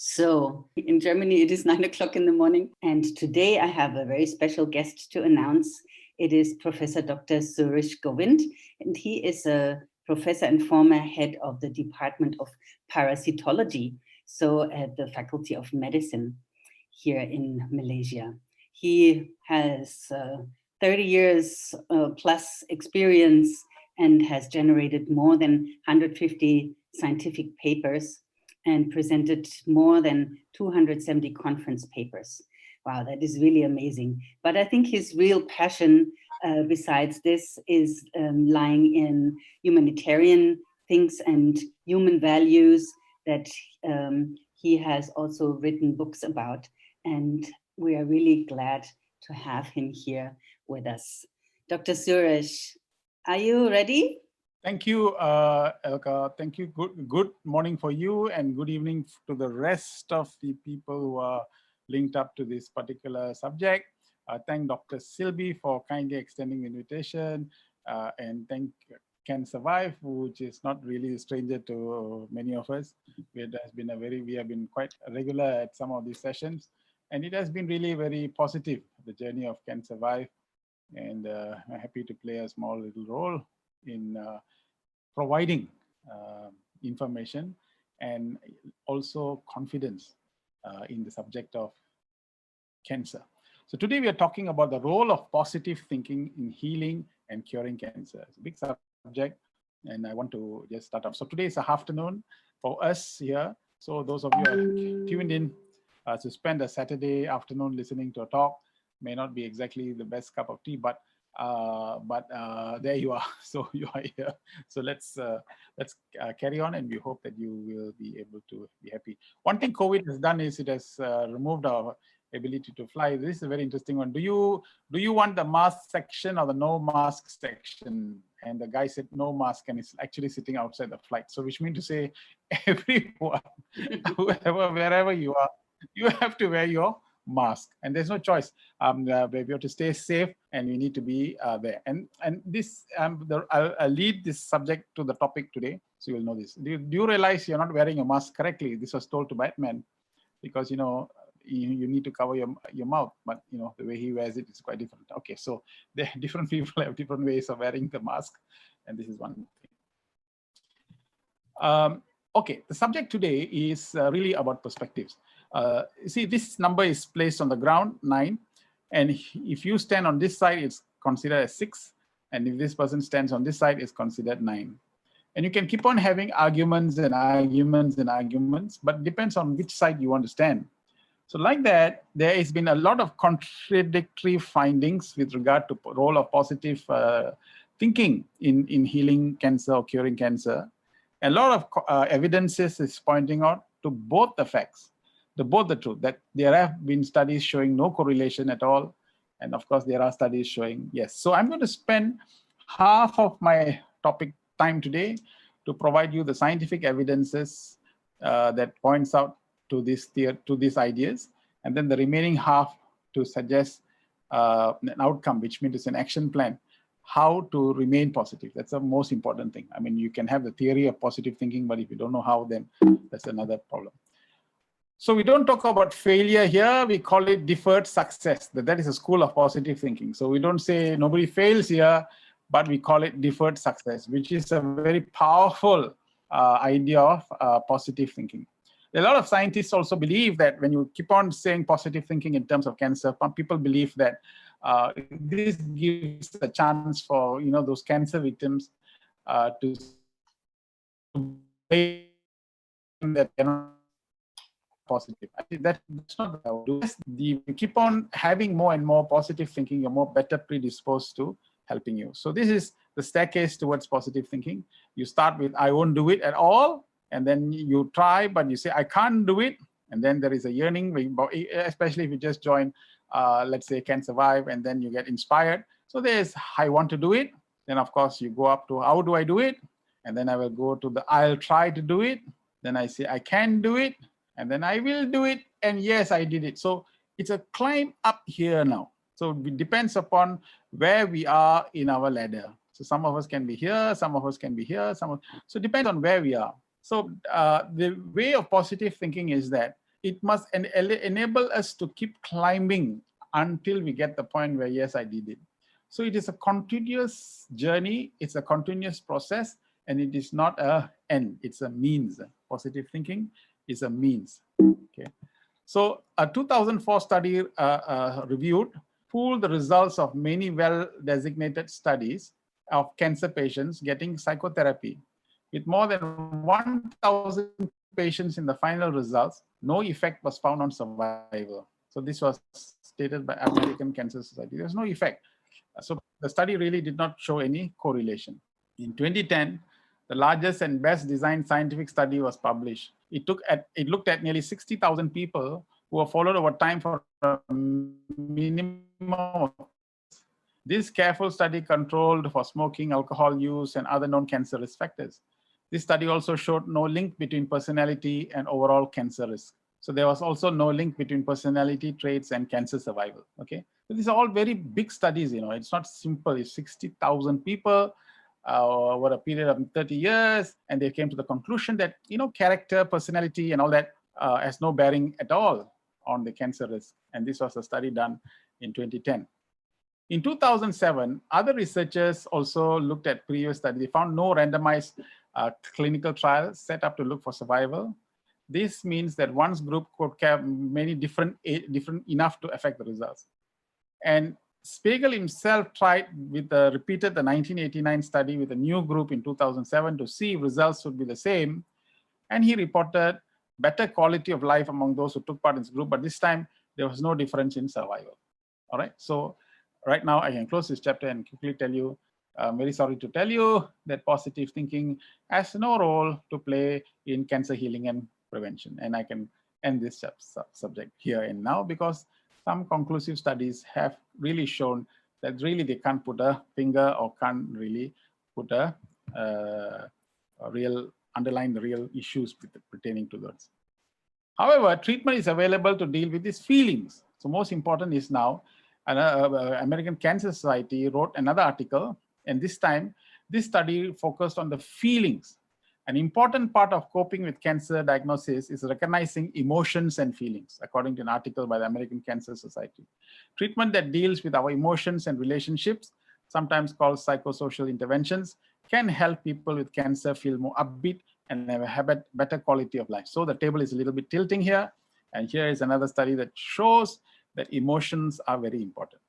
So in Germany, it is 9 o'clock in the morning. And today I have a very special guest to announce. It is Professor Dr. Suresh Govind, and he is a professor and former head of the Department of Parasitology, so at the Faculty of Medicine here in Malaysia. He has 30 years plus experience and has generated more than 150 scientific papers and presented more than 270 conference papers. Wow, that is really amazing. But I think his real passion besides this is lying in humanitarian things and human values that he has also written books about. And we are really glad to have him here with us. Dr. Suresh, are you ready? Thank you, Elka. Thank you. Good morning for you and good evening to the rest of the people who are linked up to this particular subject. Thank Dr. Silby for kindly extending the invitation, and thank Cansurvive, which is not really a stranger to many of us. We have been quite regular at some of these sessions, and it has been really very positive, the journey of Cansurvive, and I'm happy to play a small little role in providing information and also confidence in the subject of cancer. So today we are talking about the role of positive thinking in healing and curing cancer. It's a big subject, and I want to just start off. So today is a afternoon for us here. So those of you who are tuned in to spend a Saturday afternoon listening to a talk may not be exactly the best cup of tea, but there you are. So you are here. So let's carry on, and we hope that you will be able to be happy. One thing COVID has done is it has removed our ability to fly. This is a very interesting one. Do you want the mask section or the no mask section? And the guy said no mask, and is actually sitting outside the flight. So which means to say, everyone, whoever, wherever you are, you have to wear your mask, and there's no choice. We have to stay safe, and we need to be there. And this, I'll lead this subject to the topic today, so you'll know this. Do you realize you're not wearing your mask correctly? This was told to Batman, because you need to cover your mouth, but the way he wears it is quite different. Okay, so different people have different ways of wearing the mask, and this is one thing. Okay, the subject today is really about perspectives. See, this number is placed on the ground, 9, and if you stand on this side, it's considered as 6, and if this person stands on this side, it's considered 9. And you can keep on having arguments and arguments and arguments, but it depends on which side you want to stand. So like that, there has been a lot of contradictory findings with regard to the role of positive thinking in healing cancer or curing cancer. A lot of evidences is pointing out to both the facts, both the truth, that there have been studies showing no correlation at all. And of course, there are studies showing yes. So I'm going to spend half of my topic time today to provide you the scientific evidences that points out to these ideas, and then the remaining half to suggest an outcome, which means it's an action plan, how to remain positive. That's the most important thing. I mean, you can have the theory of positive thinking, but if you don't know how, then that's another problem. So we don't talk about failure here. We call it deferred success. That is a school of positive thinking. So we don't say nobody fails here, but we call it deferred success, which is a very powerful idea of positive thinking. A lot of scientists also believe that when you keep on saying positive thinking in terms of cancer, people believe that this gives a chance for those cancer victims to that cannot positive. I think that's not how to do. You keep on having more and more positive thinking, you're more better predisposed to helping you. So this is the staircase towards positive thinking. You start with I won't do it at all. And then you try, but you say, I can't do it. And then there is a yearning, especially if you just join, let's say, Cansurvive, and then you get inspired. So there's, I want to do it. Then, of course, you go up to, how do I do it? And then I will go to the, I'll try to do it. Then I say, I can do it. And then I will do it. And yes, I did it. So it's a climb up here now. So it depends upon where we are in our ladder. So some of us can be here, some of us can be here. So it depends on where we are. So the way of positive thinking is that it must enable us to keep climbing until we get the point where, yes, I did it. So it is a continuous journey. It's a continuous process, and it is not an end. It's a means. Positive thinking is a means. Okay. So a 2004 study reviewed, pooled the results of many well-designated studies of cancer patients getting psychotherapy. With more than 1,000 patients in the final results, no effect was found on survival. So this was stated by American Cancer Society. There's no effect. So the study really did not show any correlation. In 2010, the largest and best designed scientific study was published. It looked at nearly 60,000 people who were followed over time for a minimum of. This careful study controlled for smoking, alcohol use, and other known cancer risk factors. This study also showed no link between personality and overall cancer risk. So there was also no link between personality traits and cancer survival. Okay, so these are all very big studies. It's not simple. It's 60,000 people over a period of 30 years, and they came to the conclusion that character, personality, and all that has no bearing at all on the cancer risk. And this was a study done in 2010. In 2007, other researchers also looked at previous studies. They found no randomized clinical trials set up to look for survival. This means that one group could have many different enough to affect the results. And Spiegel himself repeated the 1989 study with a new group in 2007 to see if results would be the same. And he reported better quality of life among those who took part in this group, but this time there was no difference in survival. All right, so right now I can close this chapter and quickly tell you, I'm very sorry to tell you that positive thinking has no role to play in cancer healing and prevention. And I can end this subject here and now, because some conclusive studies have really shown that really they can't put a finger or can't really put a underline the real issues pertaining to those. However, treatment is available to deal with these feelings. So most important is now, American Cancer Society wrote another article, and this time this study focused on the feelings. An important part of coping with cancer diagnosis is recognizing emotions and feelings, according to an article by the American Cancer Society. Treatment that deals with our emotions and relationships, sometimes called psychosocial interventions, can help people with cancer feel more upbeat and have a better quality of life. So the table is a little bit tilting here, and here is another study that shows that emotions are very important.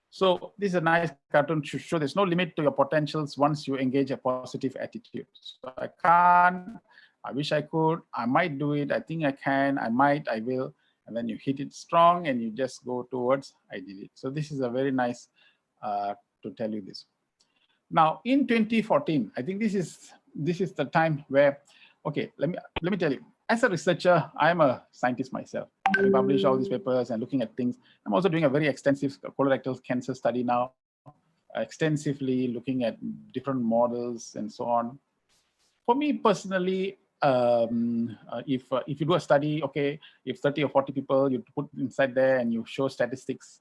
So this is a nice cartoon to show there's no limit to your potentials once you engage a positive attitude. So I can't, I wish I could, I might do it, I think I can, I might, I will, and then you hit it strong and you just go towards I did it. So this is a very nice to tell you this. Now in 2014, I think this is the time where, okay, let me tell you. As a researcher, I'm a scientist myself. I publish all these papers and looking at things. I'm also doing a very extensive colorectal cancer study now, extensively looking at different models and so on. For me personally, if you do a study, okay, if 30 or 40 people you put inside there and you show statistics.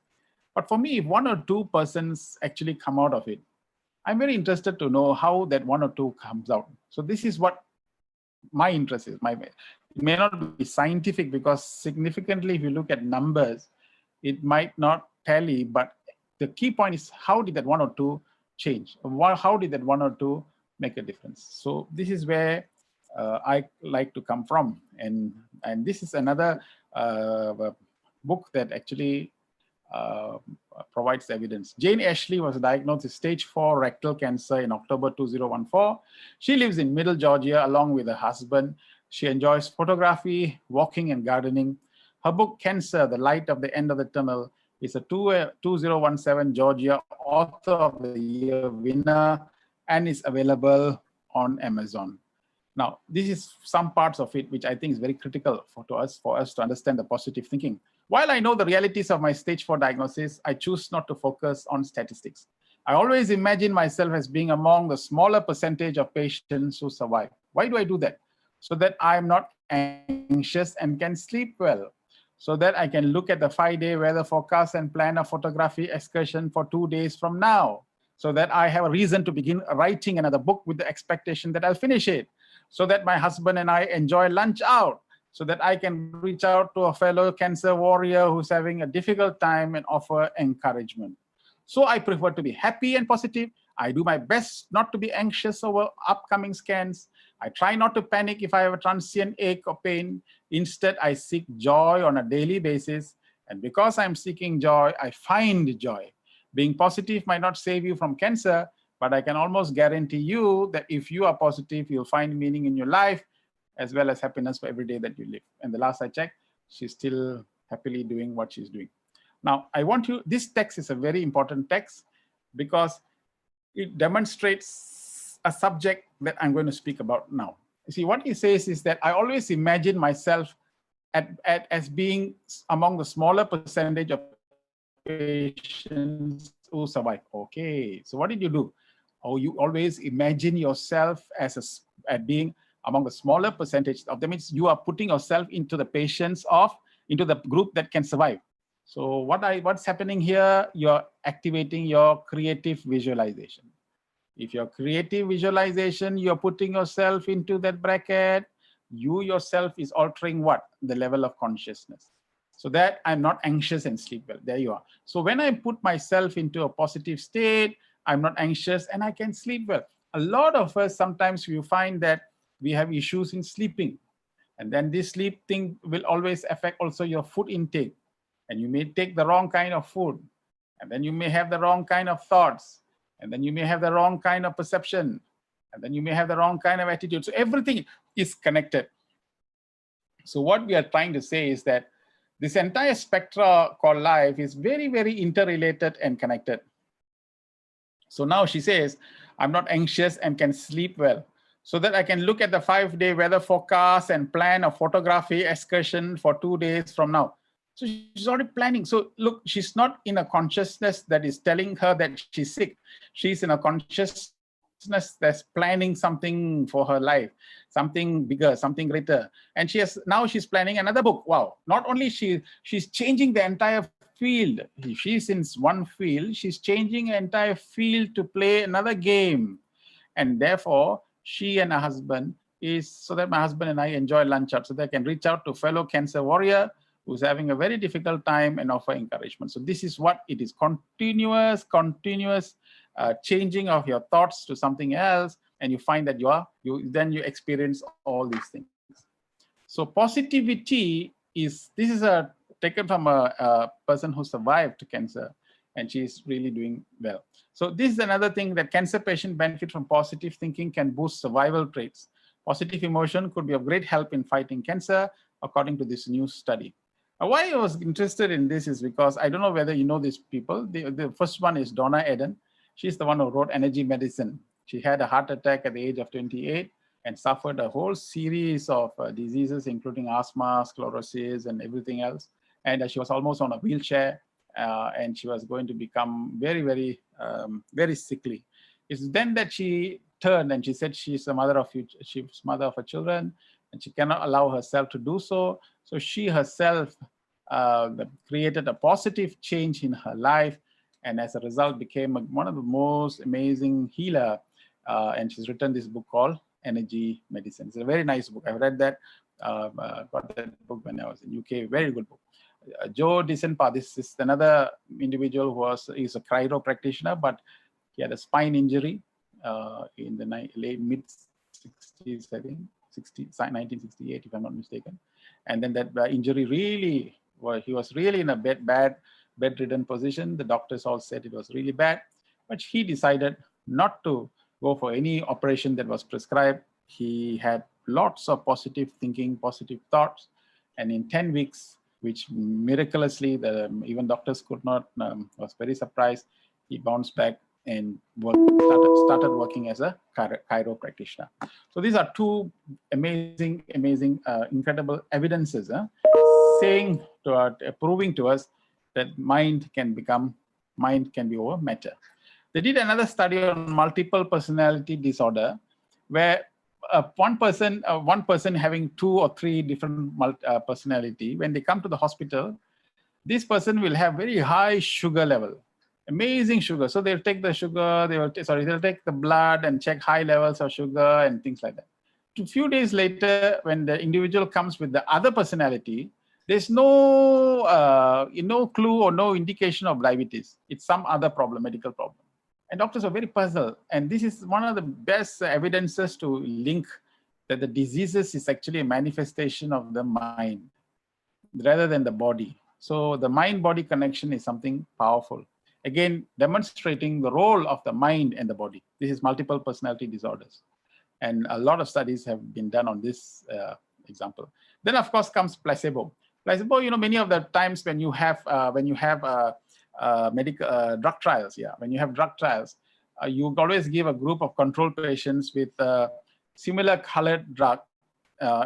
But for me, if 1 or 2 persons actually come out of it, I'm very interested to know how that 1 or 2 comes out. So this is what my interest is. It may not be scientific, because significantly, if you look at numbers, it might not tally, but the key point is how did that 1 or 2 change? How did that 1 or 2 make a difference? So this is where I like to come from. And this is another book that actually provides evidence. Jane Ashley was diagnosed with stage 4 rectal cancer in October 2014. She lives in Middle Georgia along with her husband. She enjoys photography, walking, and gardening. Her book, Cancer, The Light of the End of the Tunnel, is a 2017 Georgia Author of the Year winner and is available on Amazon. Now, this is some parts of it which I think is very critical for us to understand the positive thinking. While I know the realities of my stage 4 diagnosis, I choose not to focus on statistics. I always imagine myself as being among the smaller percentage of patients who survive. Why do I do that? So that I'm not anxious and can sleep well. So that I can look at the 5-day weather forecast and plan a photography excursion for 2 days from now. So that I have a reason to begin writing another book with the expectation that I'll finish it. So that my husband and I enjoy lunch out. so that I can reach out to a fellow cancer warrior who's having a difficult time and offer encouragement. So I prefer to be happy and positive. I do my best not to be anxious over upcoming scans. I try not to panic if I have a transient ache or pain. Instead, I seek joy on a daily basis. And because I'm seeking joy, I find joy. Being positive might not save you from cancer, but I can almost guarantee you that if you are positive, you'll find meaning in your life as well as happiness for every day that you live. And the last I checked, she's still happily doing what she's doing. Now, this text is a very important text because it demonstrates a subject that I'm going to speak about now. You see, what he says is that I always imagine myself as being among the smaller percentage of patients who survive. Okay, so what did you do? Oh, you always imagine yourself as being among the smaller percentage of, that means you are putting yourself into the into the group that can survive. So what's happening here? You're activating your creative visualization. If your creative visualization, you're putting yourself into that bracket, you yourself is altering what? The level of consciousness. So that I'm not anxious and sleep well. There you are. So when I put myself into a positive state, I'm not anxious and I can sleep well. A lot of us, sometimes you find that we have issues in sleeping. And then this sleep thing will always affect also your food intake. And you may take the wrong kind of food. And then you may have the wrong kind of thoughts. And then you may have the wrong kind of perception. And then you may have the wrong kind of attitude. So everything is connected. So what we are trying to say is that this entire spectra called life is very, very interrelated and connected. So now she says, I'm not anxious and can sleep well, so that I can look at the 5-day weather forecast and plan a photography excursion for 2 days from now. So she's already planning. So look, she's not in a consciousness that is telling her that she's sick. She's in a consciousness that's planning something for her life, something bigger, something greater. And now she's planning another book. Wow. Not only she's changing the entire field. She's in one field, she's changing the entire field to play another game. And therefore, she and her husband so that my husband and I enjoy lunch out, so they can reach out to fellow cancer warrior who's having a very difficult time and offer encouragement. So this is what it is: continuous changing of your thoughts to something else, and you find that then you experience all these things. So positivity is taken from a person who survived cancer, and she's really doing well. So this is another thing, that cancer patients benefit from positive thinking can boost survival traits. Positive emotion could be of great help in fighting cancer, according to this new study. Why I was interested in this is because I don't know whether you know these people. The first one is Donna Eden. She's the one who wrote Energy Medicine. She had a heart attack at the age of 28 and suffered a whole series of diseases, including asthma, sclerosis, and everything else. And she was almost on a wheelchair, and she was going to become very, very, very sickly. It's then that she turned and she said she's a mother of her children, and she cannot allow herself to do so. So she herself created a positive change in her life, and as a result became one of the most amazing healer. And she's written this book called Energy Medicine. It's a very nice book. I've read that, got that book when I was in UK. Very good book. Joe Disenpa, this is another individual who is a cryo practitioner, but he had a spine injury in the mid 60s, I think, 1968, if I'm not mistaken. And then that injury really, he was really in a bedridden position. The doctors all said it was really bad, but he decided not to go for any operation that was prescribed. He had lots of positive thinking, positive thoughts, and in 10 weeks, which miraculously even doctors could not, was very surprised, he bounced back and started working as a chiro practitioner. So these are two amazing, incredible evidences, proving to us that mind can be over matter. They did another study on multiple personality disorder, where one person having 2 or 3 different personality, when they come to the hospital, this person will have very high sugar level, amazing sugar. So they'll take the sugar, they'll take the blood and check high levels of sugar and things like that. a few days later, when the individual comes with the other personality, there's no clue or no indication of diabetes. It's some other problem, medical problem. And doctors are very puzzled. And this is one of the best evidences to link that the diseases is actually a manifestation of the mind rather than the body. So the mind-body connection is something powerful. Again, demonstrating the role of the mind and the body. This is multiple personality disorders. And a lot of studies have been done on this example. Then, of course, comes placebo. Placebo, many of the times when you have medical drug trials, when you have drug trials, you always give a group of control patients with similar colored drug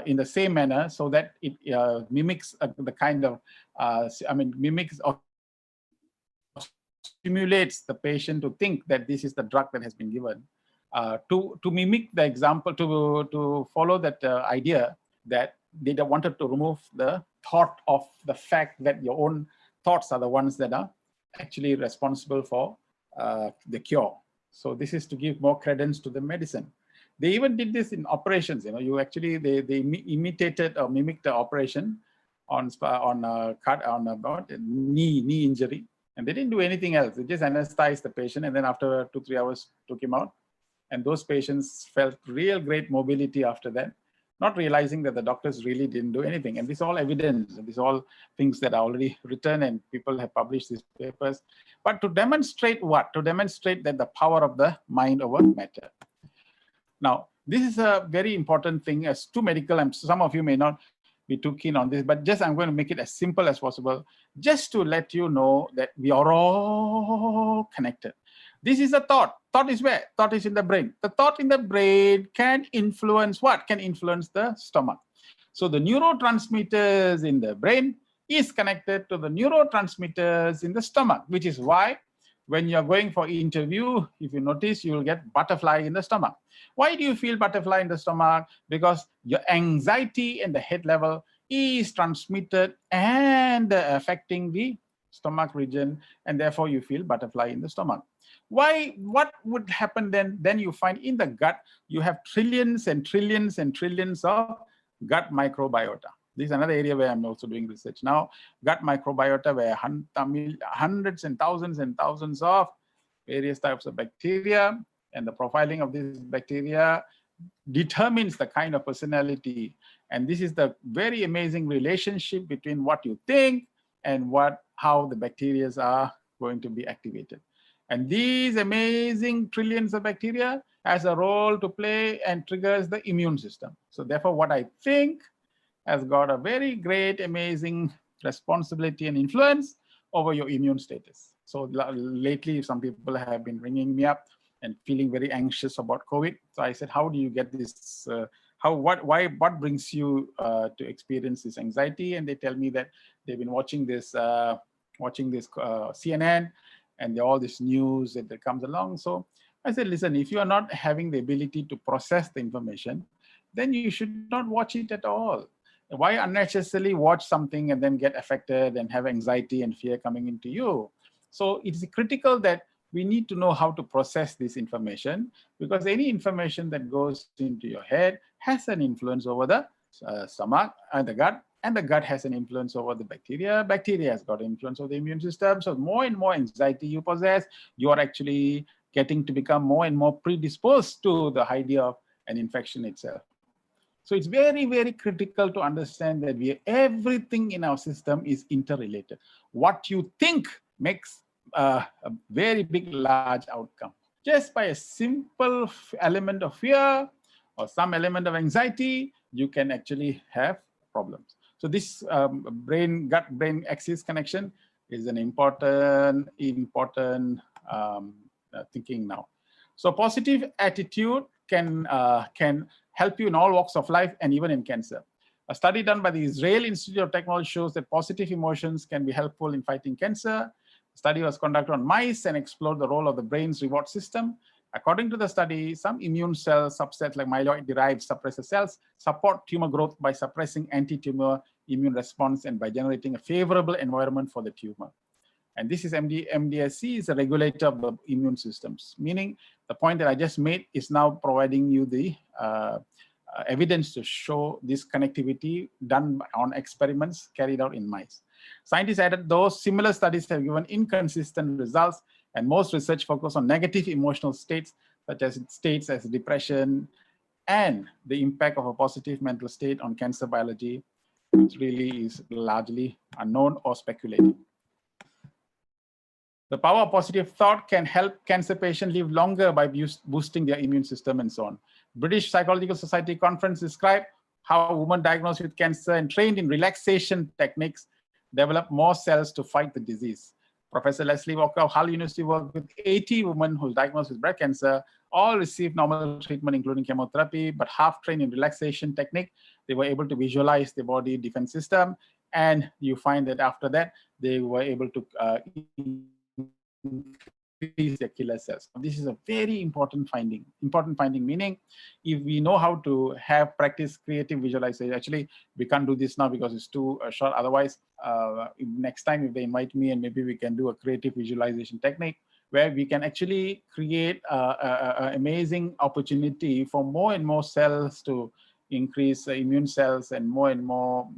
in the same manner, so that it mimics the kind of, mimics or stimulates the patient to think that this is the drug that has been given. To mimic the example, to follow that idea that they wanted to remove the thought of the fact that your own thoughts are the ones that are actually responsible for the cure. So this is to give more credence to the medicine. They even did this in operations. They imitated or mimicked the operation on knee injury, and they didn't do anything else. They just anesthetized the patient, and then after 2-3 hours took him out. And those patients felt real great mobility after that, not realizing that the doctors really didn't do anything. And this is all evidence, and these are all things that are already written and people have published these papers. But to demonstrate what? To demonstrate that the power of the mind over matter. Now, this is a very important thing as to medical, and some of you may not be too keen on this, but just I'm going to make it as simple as possible, just to let you know that we are all connected. This is a thought. Thought is where? Thought is in the brain. The thought in the brain can influence what? Can influence the stomach. So the neurotransmitters in the brain is connected to the neurotransmitters in the stomach, which is why when you're going for interview, if you notice, you will get butterfly in the stomach. Why do you feel butterfly in the stomach? Because your anxiety and the head level is transmitted and affecting the stomach region, and therefore you feel butterfly in the stomach. Why? What would happen then? Then you find in the gut, you have trillions and trillions and trillions of gut microbiota. This is another area where I'm also doing research now. Gut microbiota, where hundreds and thousands of various types of bacteria, and the profiling of this bacteria determines the kind of personality. And this is the very amazing relationship between what you think and how the bacteria are going to be activated. And these amazing trillions of bacteria has a role to play and triggers the immune system. So therefore, what I think has got a very great, amazing responsibility and influence over your immune status. So lately, some people have been ringing me up and feeling very anxious about COVID. So I said, how do you get this? What brings you to experience this anxiety? And they tell me that they've been watching this CNN, and all this news that comes along. So I said, listen, if you are not having the ability to process the information, then you should not watch it at all. Why unnecessarily watch something and then get affected and have anxiety and fear coming into you? So it is critical that we need to know how to process this information, because any information that goes into your head has an influence over the stomach and the gut, and the gut has an influence over the bacteria. Bacteria has got influence over the immune system. So more and more anxiety you possess, you are actually getting to become more and more predisposed to the idea of an infection itself. So it's very, very critical to understand that everything in our system is interrelated. What you think makes a very big, large outcome. Just by a simple element of fear or some element of anxiety, you can actually have problems. So this gut-brain axis connection is an important thinking now. So positive attitude can help you in all walks of life and even in cancer. A study done by the Israel Institute of Technology shows that positive emotions can be helpful in fighting cancer. The study was conducted on mice and explored the role of the brain's reward system. According to the study, some immune cell subsets like myeloid-derived suppressor cells support tumor growth by suppressing anti-tumor immune response and by generating a favorable environment for the tumor. And this is MDSC is a regulator of the immune systems, meaning the point that I just made is now providing you the evidence to show this connectivity done on experiments carried out in mice. Scientists added those similar studies have given inconsistent results, and most research focus on negative emotional states, such as states as depression, and the impact of a positive mental state on cancer biology, which really is largely unknown or speculative. The power of positive thought can help cancer patients live longer by boosting their immune system and so on. British Psychological Society conference described how women diagnosed with cancer and trained in relaxation techniques develop more cells to fight the disease. Professor Leslie Walker of Hull University worked with 80 women who were diagnosed with breast cancer. All received normal treatment, including chemotherapy, but half trained in relaxation technique. They were able to visualize the body defense system, and you find that after that, they were able to increase their killer cells. This is a very important finding. Important finding meaning, if we know how to have practice creative visualization, actually we can't do this now because it's too short. Otherwise, next time if they invite me, and maybe we can do a creative visualization technique where we can actually create an amazing opportunity for more and more cells to increase immune cells and more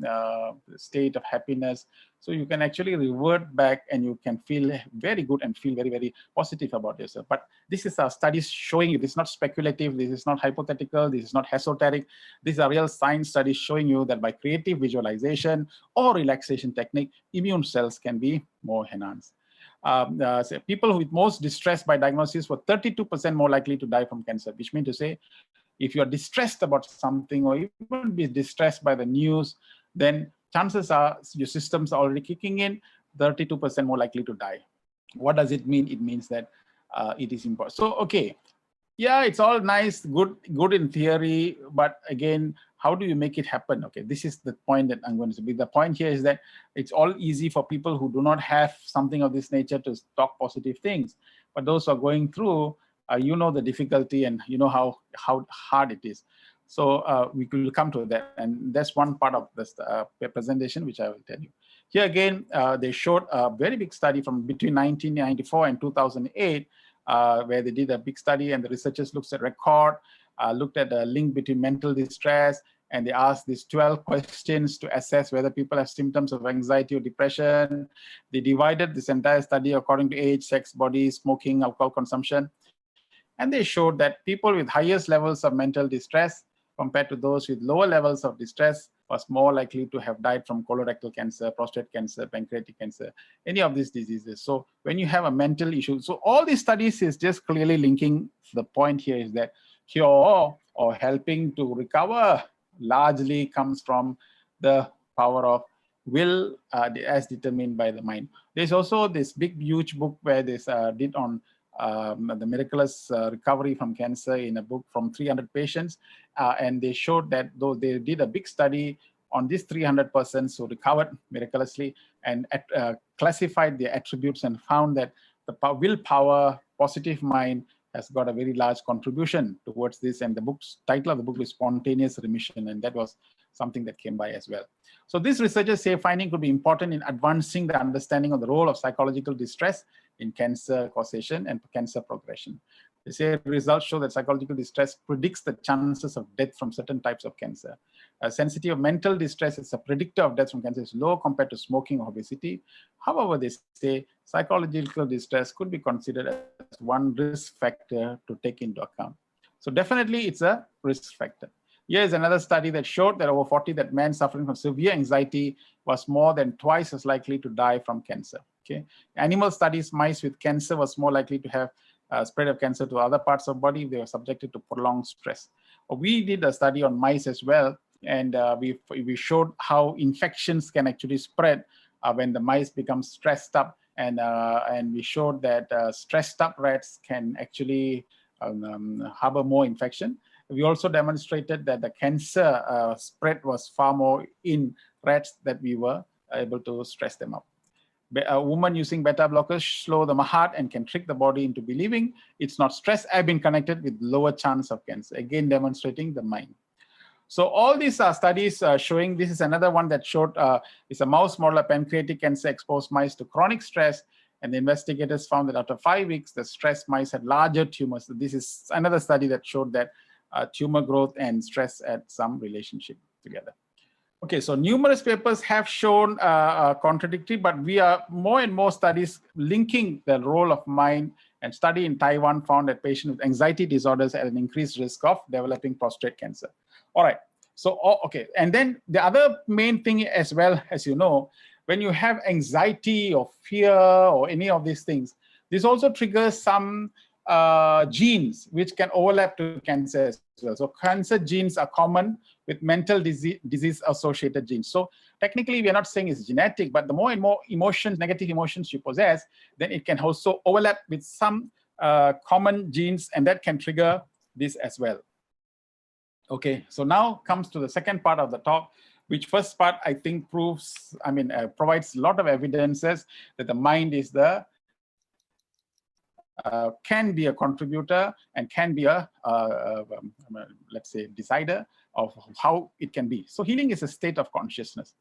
state of happiness. So you can actually revert back and you can feel very good and feel very, very positive about yourself. But this is our studies showing you, this is not speculative, this is not hypothetical, this is not esoteric. These are real science studies showing you that by creative visualization or relaxation technique, immune cells can be more enhanced. So people with most distressed by diagnosis were 32% more likely to die from cancer, which means to say, if you're distressed about something or even be distressed by the news, then chances are your systems are already kicking in, 32% more likely to die. What does it mean? It means that it is important. So, okay, yeah, it's all nice, good in theory, but again, how do you make it happen? Okay, this is the point that I'm going to be. The point here is that it's all easy for people who do not have something of this nature to talk positive things, but those who are going through, you know the difficulty and you know how hard it is. So we will come to that, and that's one part of this presentation which I will tell you. Here again, they showed a very big study from between 1994 and 2008, where they did a big study, and the researchers looked at record, looked at the link between mental distress, and they asked these 12 questions to assess whether people have symptoms of anxiety or depression. They divided this entire study according to age, sex, body, smoking, alcohol consumption. And they showed that people with highest levels of mental distress compared to those with lower levels of distress was more likely to have died from colorectal cancer, prostate cancer, pancreatic cancer, any of these diseases. So when you have a mental issue, so all these studies is just clearly linking. The point here is that cure or helping to recover largely comes from the power of will as determined by the mind. There's also this big, huge book where this did on the miraculous recovery from cancer in a book from 300 patients. And they showed that though they did a big study on these 300 persons who recovered miraculously and classified their attributes and found that the willpower, positive mind has got a very large contribution towards this. And the book's title of the book is Spontaneous Remission. And that was something that came by as well. So these researchers say finding could be important in advancing the understanding of the role of psychological distress in cancer causation and cancer progression. They say results show that psychological distress predicts the chances of death from certain types of cancer. Sensitivity of mental distress is a predictor of death from cancer is low compared to smoking or obesity. However, they say psychological distress could be considered as one risk factor to take into account. So definitely it's a risk factor. Here is another study that showed that over 40 that men suffering from severe anxiety was more than twice as likely to die from cancer. Okay. Animal studies, mice with cancer was more likely to have spread of cancer to other parts of body if they were subjected to prolonged stress. We did a study on mice as well, and we showed how infections can actually spread when the mice become stressed up, and we showed that stressed up rats can actually harbor more infection. We also demonstrated that the cancer spread was far more in rats that we were able to stress them up. A woman using beta blockers slow the heart and can trick the body into believing it's not stress have been connected with lower chance of cancer, again demonstrating the mind. So all these studies showing, this is another one that showed it's a mouse model of pancreatic cancer exposed mice to chronic stress, and the investigators found that after 5 weeks, the stressed mice had larger tumors. So this is another study that showed that tumor growth and stress at some relationship together. Okay, so numerous papers have shown contradictory, but we are more and more studies linking the role of mind, and study in Taiwan found that patients with anxiety disorders had an increased risk of developing prostate cancer. All right, so, okay, and then the other main thing as well, as you know, when you have anxiety or fear or any of these things, this also triggers some genes which can overlap to cancer as well. So cancer genes are common with mental disease associated genes. So technically we are not saying it's genetic, but the more and more emotions, negative emotions you possess, then it can also overlap with some common genes, and that can trigger this as well. Okay, so now comes to the second part of the talk, which first part I think proves, provides a lot of evidences that the mind is the can be a contributor and can be a, let's say, decider of how it can be. So healing is a state of consciousness.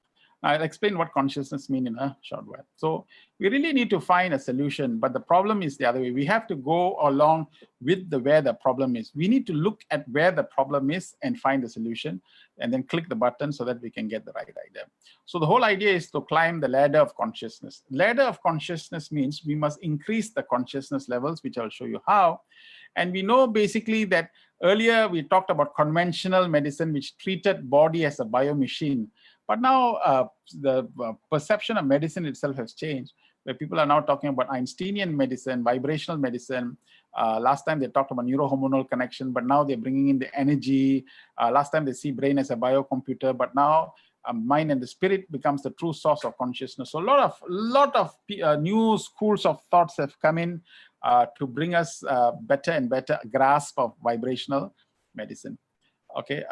Now, I'll explain what consciousness means in a short while. So we really need to find a solution, but the problem is the other way. We have to go along with where the problem is. We need to look at where the problem is and find the solution, and then click the button so that we can get the right idea. So the whole idea is to climb the ladder of consciousness. Ladder of consciousness means we must increase the consciousness levels, which I'll show you how. And we know basically that earlier we talked about conventional medicine, which treated body as a biomachine. But now the perception of medicine itself has changed, where people are now talking about Einsteinian medicine, vibrational medicine. Last time they talked about neurohormonal connection, but now they're bringing in the energy. Last time they see brain as a biocomputer, but now mind and the spirit becomes the true source of consciousness. So a lot of new schools of thoughts have come in to bring us better and better grasp of vibrational medicine. Okay,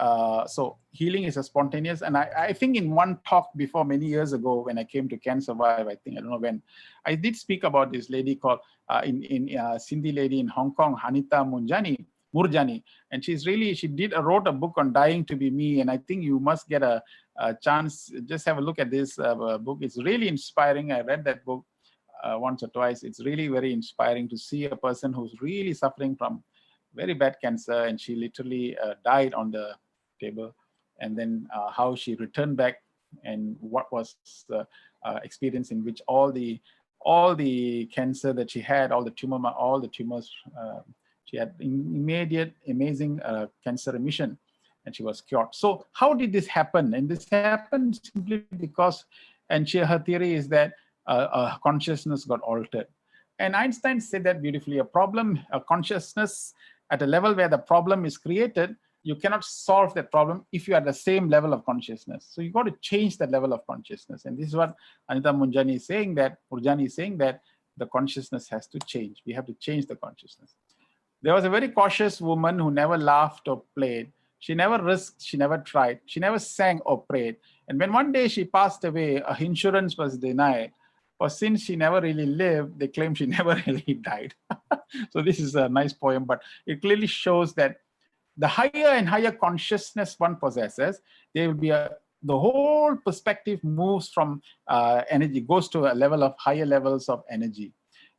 so healing is a spontaneous, and I think in one talk before many years ago when I came to Cansurvive, I don't know when, I did speak about this lady called Sindhi lady in Hong Kong, Hanita Murjani, and she wrote a book on Dying to Be Me, and I think you must get a chance, just have a look at this book. It's really inspiring. I read that book once or twice. It's really very inspiring to see a person who's really suffering from very bad cancer, and she literally died on the table, and then how she returned back, and what was the experience in which all the cancer that she had, all the tumors, she had immediate amazing cancer remission, and she was cured. So how did this happen? And this happened simply because, and her theory is that consciousness got altered. And Einstein said that beautifully: a consciousness at a level where the problem is created, you cannot solve that problem if you are at the same level of consciousness. So you got to change that level of consciousness. And this is what Anita Murjani is saying, that the consciousness has to change. We have to change the consciousness. There was a very cautious woman who never laughed or played. She never risked, she never tried, she never sang or prayed. And when one day she passed away, her insurance was denied. For since she never really lived, they claim she never really died. So this is a nice poem, but it clearly shows that the higher and higher consciousness one possesses, there will be the whole perspective moves from energy, goes to a level of higher levels of energy.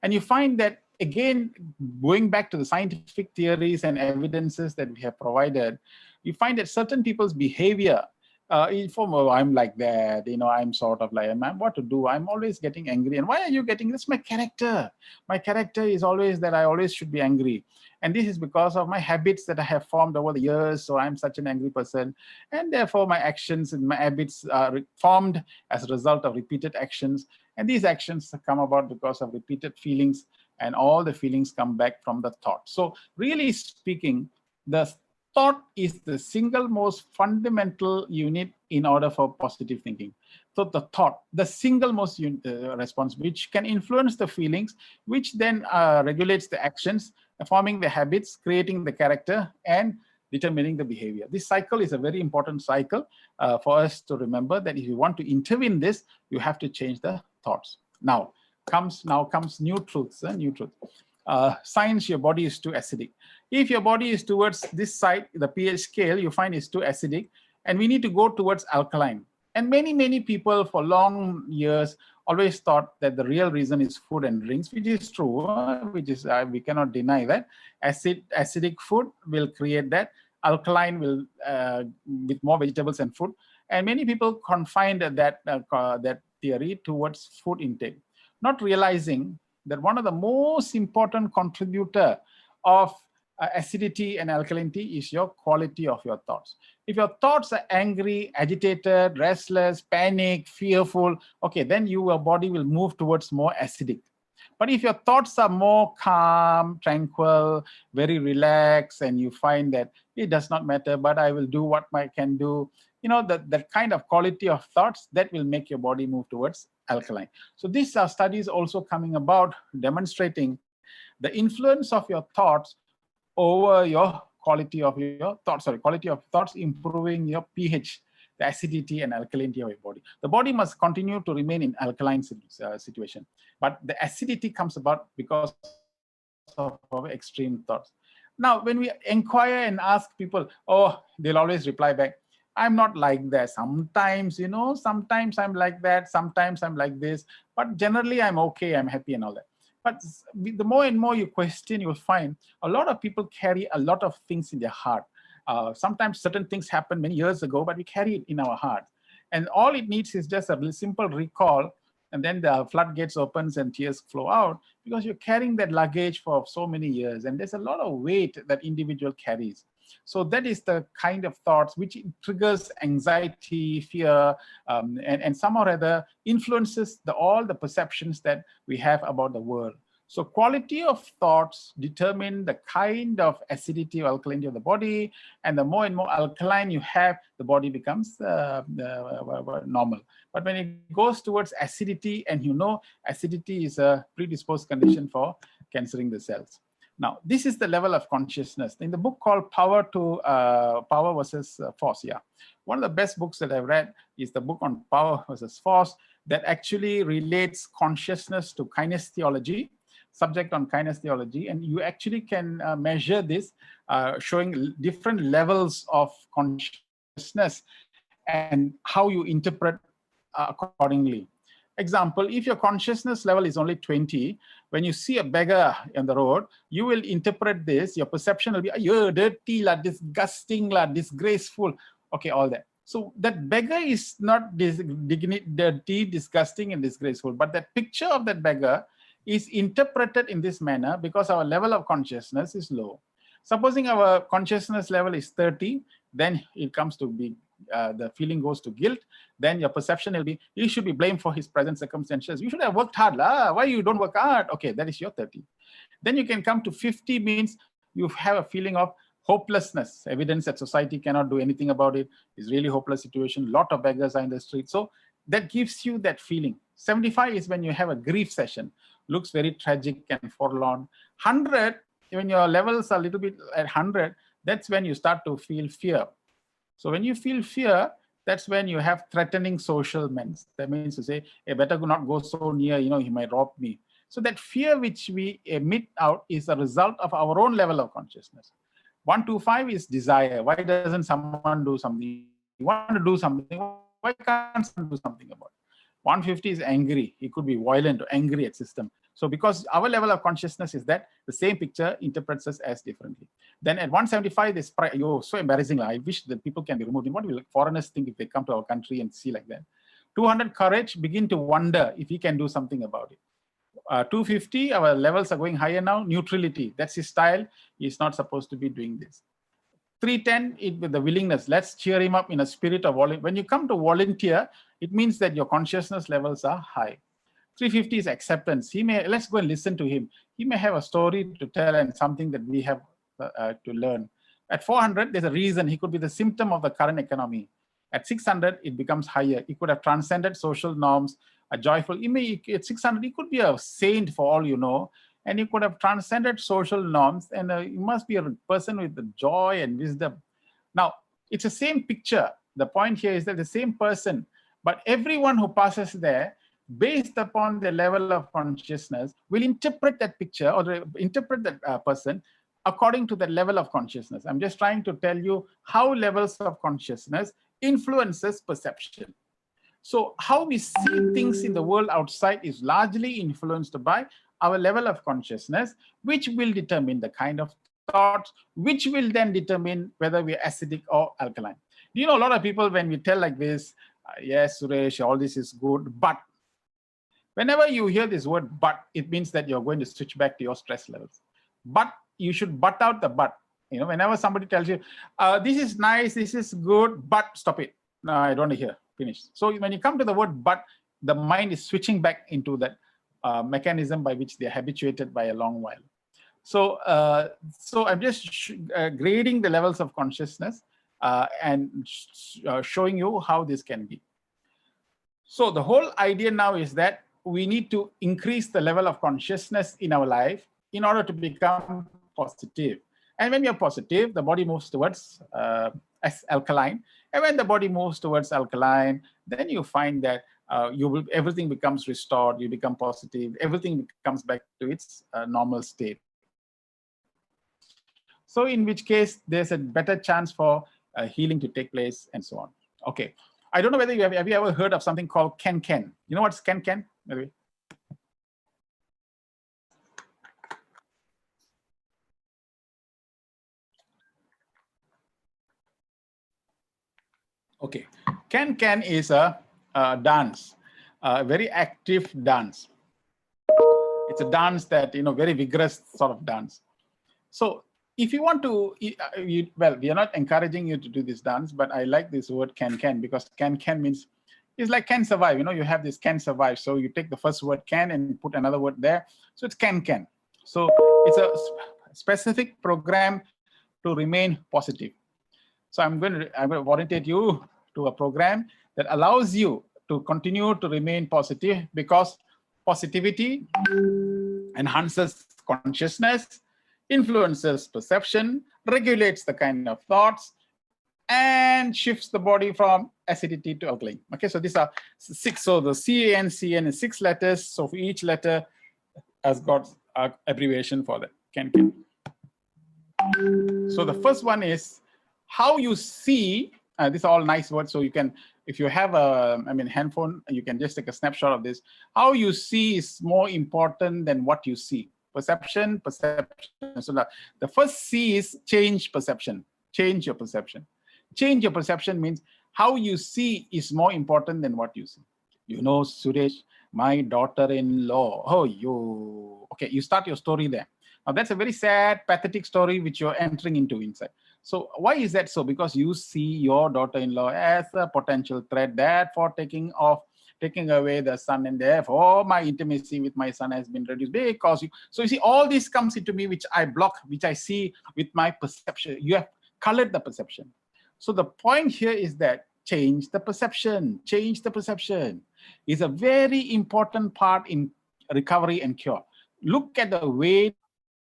And you find that, again, going back to the scientific theories and evidences that we have provided, you find that certain people's behavior, I'm like that, I'm sort of like, what to do? I'm always getting angry. And why are you getting this? My character. My character is always that I always should be angry. And this is because of my habits that I have formed over the years. So I'm such an angry person. And therefore my actions and my habits are formed as a result of repeated actions. And these actions come about because of repeated feelings, and all the feelings come back from the thought. So really speaking, the thought is the single most fundamental unit in order for positive thinking. So the thought, the single most response, which can influence the feelings, which then regulates the actions, forming the habits, creating the character, and determining the behavior. This cycle is a very important cycle for us to remember, that if you want to intervene this, you have to change the thoughts. Now comes new truths. Science, your body is too acidic. If your body is towards this side, the pH scale, you find is too acidic, and we need to go towards alkaline. And many people for long years always thought that the real reason is food and drinks, which is true, we cannot deny that. Acidic food will create that. alkaline will with more vegetables and fruit. And many people confined that theory towards food intake, not realizing that one of the most important contributor of acidity and alkalinity is your quality of your thoughts. If your thoughts are angry, agitated, restless, panic, fearful, okay, then your body will move towards more acidic. But if your thoughts are more calm, tranquil, very relaxed, and you find that it does not matter, but I will do what I can do, you know, that kind of quality of thoughts, that will make your body move towards alkaline. So these are studies also coming about demonstrating the influence of your thoughts over your quality of your thoughts, quality of thoughts improving your pH, the acidity and alkalinity of your body. The body must continue to remain in alkaline situation, but the acidity comes about because of our extreme thoughts. Now, when we inquire and ask people, oh, they'll always reply back, I'm not like that. Sometimes, you know, sometimes I'm like that, sometimes I'm like this, but generally I'm okay, I'm happy and all that. But the more and more you question, you'll find a lot of people carry a lot of things in their heart. Sometimes certain things happened many years ago, but we carry it in our heart. And all it needs is just a simple recall, and then the floodgates opens and tears flow out, because you're carrying that luggage for so many years. And there's a lot of weight that individual carries. So that is the kind of thoughts which triggers anxiety, fear, and some or other influences all the perceptions that we have about the world. So quality of thoughts determine the kind of acidity or alkalinity of the body, and the more and more alkaline you have, the body becomes normal. But when it goes towards acidity, and you know acidity is a predisposed condition for cancering the cells. Now, this is the level of consciousness. In the book called Power versus Force, yeah. One of the best books that I've read is the book on Power versus Force, that actually relates consciousness to kinestheology, subject on kinestheology, and you actually can measure this, showing different levels of consciousness and how you interpret accordingly. Example, if your consciousness level is only 20, when you see a beggar on the road, you will interpret this, your perception will be, oh, dirty, la, disgusting, la, disgraceful, okay, all that. So that beggar is not dirty, disgusting, and disgraceful, but that picture of that beggar is interpreted in this manner because our level of consciousness is low. Supposing our consciousness level is 30, then it comes to be the feeling goes to guilt. Then your perception will be, you should be blamed for his present circumstances. You should have worked hard. Why you don't work hard? Okay, that is your 30. Then you can come to 50, means you have a feeling of hopelessness, evidence that society cannot do anything about it. It's really hopeless situation. A lot of beggars are in the street. So that gives you that feeling. 75 is when you have a grief session. Looks very tragic and forlorn. 100, when your levels are a little bit at 100, that's when you start to feel fear. So when you feel fear, that's when you have threatening social means. That means to say, I better not go so near, you know, he might rob me. So that fear which we emit out is a result of our own level of consciousness. 125 is desire. Why doesn't someone do something? You want to do something. Why can't someone do something about it? 150 is angry. He could be violent or angry at system. So because our level of consciousness is that, the same picture interprets us as differently. Then at 175, this so embarrassing. I wish that people can be removed. What will foreigners think if they come to our country and see like that? 200 courage, begin to wonder if he can do something about it. 250, our levels are going higher now. Neutrality, that's his style. He's not supposed to be doing this. 310, with the willingness, let's cheer him up in a spirit of volunteer. When you come to volunteer, it means that your consciousness levels are high. 350 is acceptance. Let's go and listen to him. He may have a story to tell and something that we have to learn. At 400, there's a reason. He could be the symptom of the current economy. At 600, it becomes higher. He could have transcended social norms, a joyful. At 600, he could be a saint for all you know, and he could have transcended social norms, and he must be a person with the joy and wisdom. Now, it's the same picture. The point here is that the same person, but everyone who passes there, based upon the level of consciousness, will interpret that picture or interpret that person according to the level of consciousness. I'm just trying to tell you how levels of consciousness influences perception. So how we see things in the world outside is largely influenced by our level of consciousness, which will determine the kind of thoughts, which will then determine whether we are acidic or alkaline. Do you know, a lot of people, when we tell like this, yes, Suresh, all this is good, but whenever you hear this word but, it means that you're going to switch back to your stress levels. But you should butt out the but. You know, whenever somebody tells you, this is nice, this is good, but stop it. No, I don't want to hear. Finish. So when you come to the word but, the mind is switching back into that mechanism by which they're habituated by a long while. So, so I'm just grading the levels of consciousness and showing you how this can be. So the whole idea now is that we need to increase the level of consciousness in our life in order to become positive. And when you're positive, the body moves towards alkaline. And when the body moves towards alkaline, then you find that everything becomes restored, you become positive, everything comes back to its normal state. So in which case, there's a better chance for healing to take place and so on. Okay. I don't know whether have you ever heard of something called Can-Can? You know what's Can-Can? Maybe. Okay. Can-Can is a dance, a very active dance. It's a dance that, you know, very vigorous sort of dance. So if you want to, well, we are not encouraging you to do this dance, but I like this word can because can means, it's like can survive. You know, you have this can survive. So you take the first word can and put another word there. So it's can. So it's a specific program to remain positive. So I'm going to orientate you to a program that allows you to continue to remain positive, because positivity enhances consciousness, influences perception, regulates the kind of thoughts, and shifts the body from acidity to alkaline. Okay, so these are 6. So the CAN is 6 letters. So for each letter has got an abbreviation for that. Can. So the first one is how you see. These are all nice words. So you can, if you have a, handphone, you can just take a snapshot of this. How you see is more important than what you see. Perception. So the first C is change perception. Change your perception. Change your perception means how you see is more important than what you see. You know, Suresh, my daughter-in-law. Oh, you. Okay, you start your story there. Now that's a very sad, pathetic story which you're entering into inside. So why is that so? Because you see your daughter-in-law as a potential threat, therefore taking away the son, and therefore my intimacy with my son has been reduced because you. So you see, all this comes into me, which I block, which I see with my perception. You have colored the perception. So the point here is that change the perception. Change the perception is a very important part in recovery and cure. Look at the way the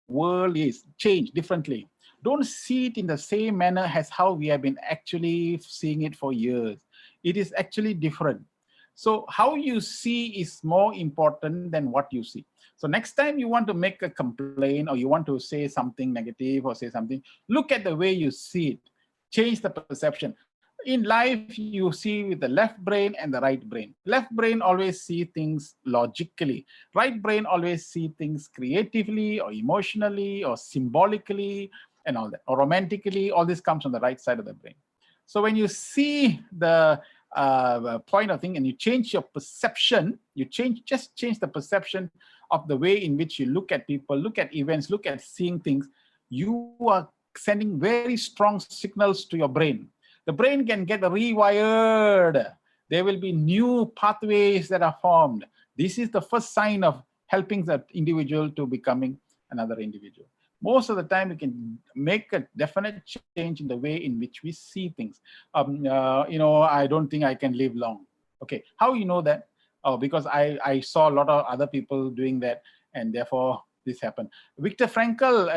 world is. Change differently. Don't see it in the same manner as how we have been actually seeing it for years. It is actually different. So how you see is more important than what you see. So next time you want to make a complaint or you want to say something negative or say something, look at the way you see it. Change the perception. In life, you see with the left brain and the right brain. Left brain always see things logically. Right brain always see things creatively or emotionally or symbolically and all that, or romantically. All this comes from the right side of the brain. So when you see the point of thing and you change your perception, just change the perception of the way in which you look at people, look at events, look at seeing things, you are sending very strong signals to your brain. The brain can get rewired. There will be new pathways that are formed. This is the first sign of helping the individual to becoming another individual. Most of the time, we can make a definite change in the way in which we see things. I don't think I can live long. Okay, how you know that? Oh, because I saw a lot of other people doing that, and therefore this happened. Viktor Frankl,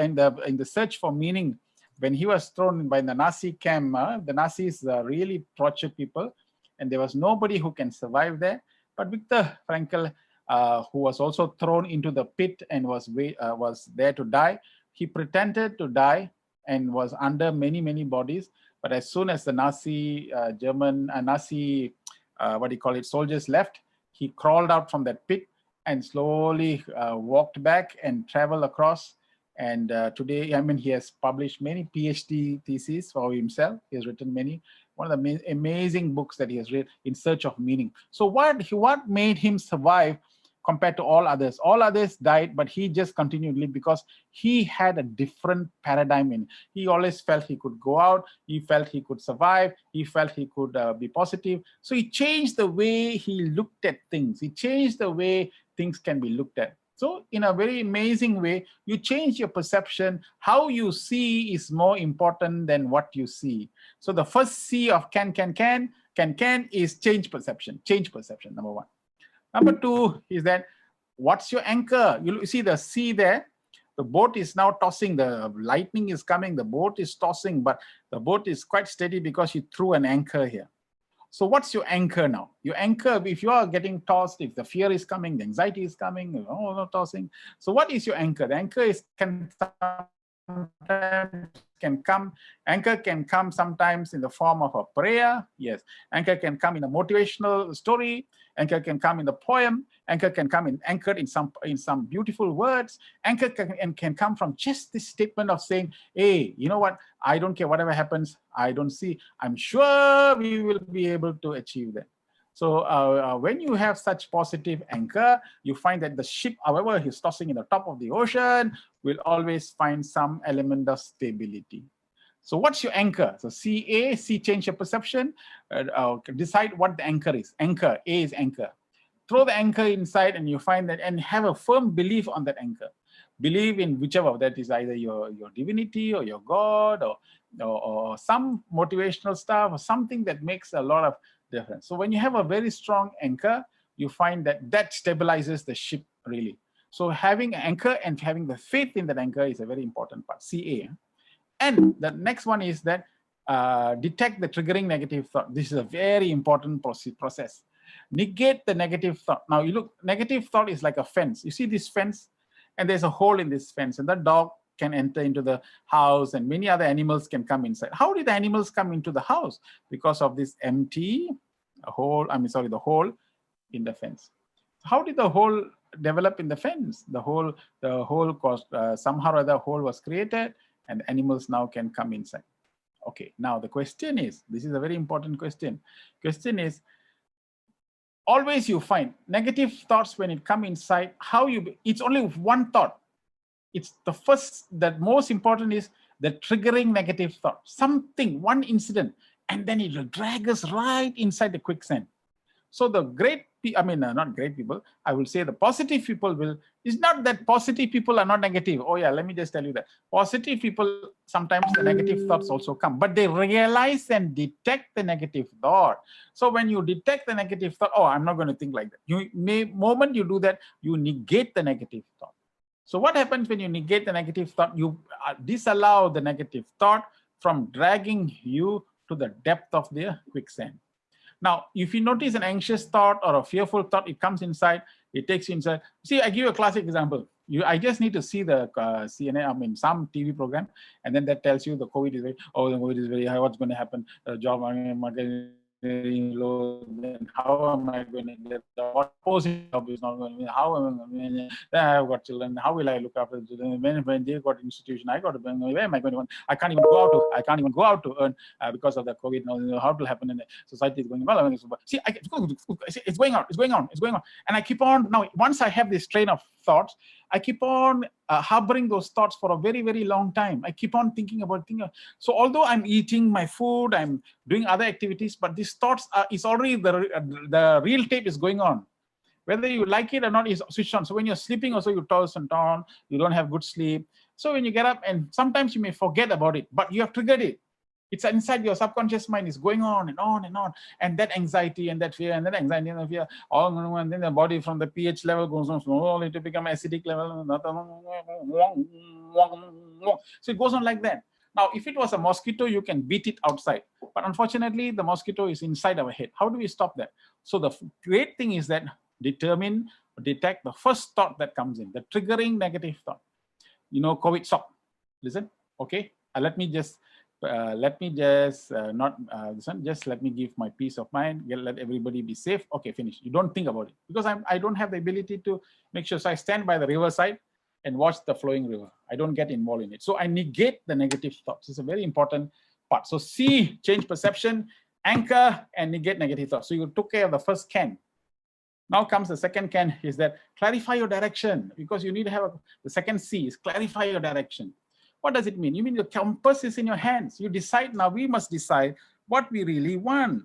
in the search for meaning, when he was thrown by the Nazi camp, the Nazis really tortured people, and there was nobody who can survive there. But Viktor Frankl, who was also thrown into the pit and was there to die, he pretended to die and was under many bodies. But as soon as the Nazi soldiers left, he crawled out from that pit and slowly walked back and traveled across And today, I mean, he has published many PhD theses for himself. He has written many, one of the amazing books that he has read, In Search of Meaning. So what made him survive compared to all others? All others died, but he just continued to live because he had a different paradigm in. He always felt he could go out. He felt he could survive. He felt he could be positive. So he changed the way he looked at things. He changed the way things can be looked at. So in a very amazing way, you change your perception. How you see is more important than what you see. So the first C of can is change perception, number one. Number two is that what's your anchor? You see the C there, the boat is now tossing, the lightning is coming, the boat is tossing, but the boat is quite steady because you threw an anchor here. So what's your anchor now? Your anchor, if you are getting tossed, if the fear is coming, the anxiety is coming, tossing. So what is your anchor? The anchor is anchor can come sometimes in the form of a prayer. Yes, anchor can come in a motivational story. Anchor can come in the poem. Anchor can come anchored in some beautiful words. Anchor can come from just this statement of saying, hey, you know what? I don't care whatever happens. I don't see. I'm sure we will be able to achieve that. So when you have such positive anchor, you find that the ship, however he's tossing in the top of the ocean, will always find some element of stability. So what's your anchor? So C, change your perception. Decide what the anchor is. Anchor, A is anchor. Throw the anchor inside and you find that, and have a firm belief on that anchor. Believe in whichever, that is either your divinity or your God or some motivational stuff or something that makes a lot of difference. So when you have a very strong anchor, you find that stabilizes the ship really. So having an anchor and having the faith in that anchor is a very important part, CA. And the next one is that detect the triggering negative thought. This is a very important process. Negate the negative thought. Now you look, negative thought is like a fence. You see this fence, and there's a hole in this fence, and the dog can enter into the house, and many other animals can come inside. How did the animals come into the house? Because of this empty hole. The hole in the fence. How did the hole develop in the fence? The hole caused somehow or other hole was created, and animals now can come inside. Okay, now the question is, this is a very important question. Question is, always you find negative thoughts when it come inside, it's only one thought. It's the first, that most important is the triggering negative thought. Something, one incident, and then it will drag us right inside the quicksand. So the not great people, I will say the positive people it's not that positive people are not negative. Oh yeah, let me just tell you that. Positive people, sometimes the negative thoughts also come, but they realize and detect the negative thought. So when you detect the negative thought, oh, I'm not going to think like that. Moment you do that, you negate the negative thought. So what happens when you negate the negative thought? You disallow the negative thought from dragging you to the depth of the quicksand. Now, if you notice an anxious thought or a fearful thought, it comes inside, it takes you inside. See, I give you a classic example. I just need to see the CNN, some TV program, and then that tells you the COVID is very high, what's going to happen, job market very low, then how am I going to get the what posting job is not going to be, how am I I've got children, how will I look after the children, when they got institution, I got to where am I going to, I can't even go out to earn because of the COVID, how it will happen in the society is going well. See, it's going on, and I keep on, now once I have this train of thoughts, I keep on harboring those thoughts for a very, very long time. I keep on thinking about things. So although I'm eating my food, I'm doing other activities, but these thoughts is already the real tape is going on. Whether you like it or not is switched on. So when you're sleeping also, you toss and turn, you don't have good sleep. So when you get up, and sometimes you may forget about it, but you have triggered it. It's inside your subconscious mind, is going on and on and on. And that anxiety and that fear and that anxiety and that fear, all, and then the body from the pH level goes on slowly to become acidic level. So it goes on like that. Now, if it was a mosquito, you can beat it outside. But unfortunately, the mosquito is inside our head. How do we stop that? So the great thing is that detect the first thought that comes in, the triggering negative thought. COVID stop. Listen, okay? Let me just let me give my peace of mind, let everybody be safe. Okay, finish. You don't think about it, because I don't have the ability to make sure. So I stand by the riverside and watch the flowing river. I don't get involved in it. So I negate the negative thoughts. It's a very important part. So C, change perception, anchor, and negate negative thoughts. So you took care of the first can. Now comes the second can, is that clarify your direction, because you need to have the second C is clarify your direction. What does it mean? You mean the compass is in your hands. You decide now. We must decide what we really want.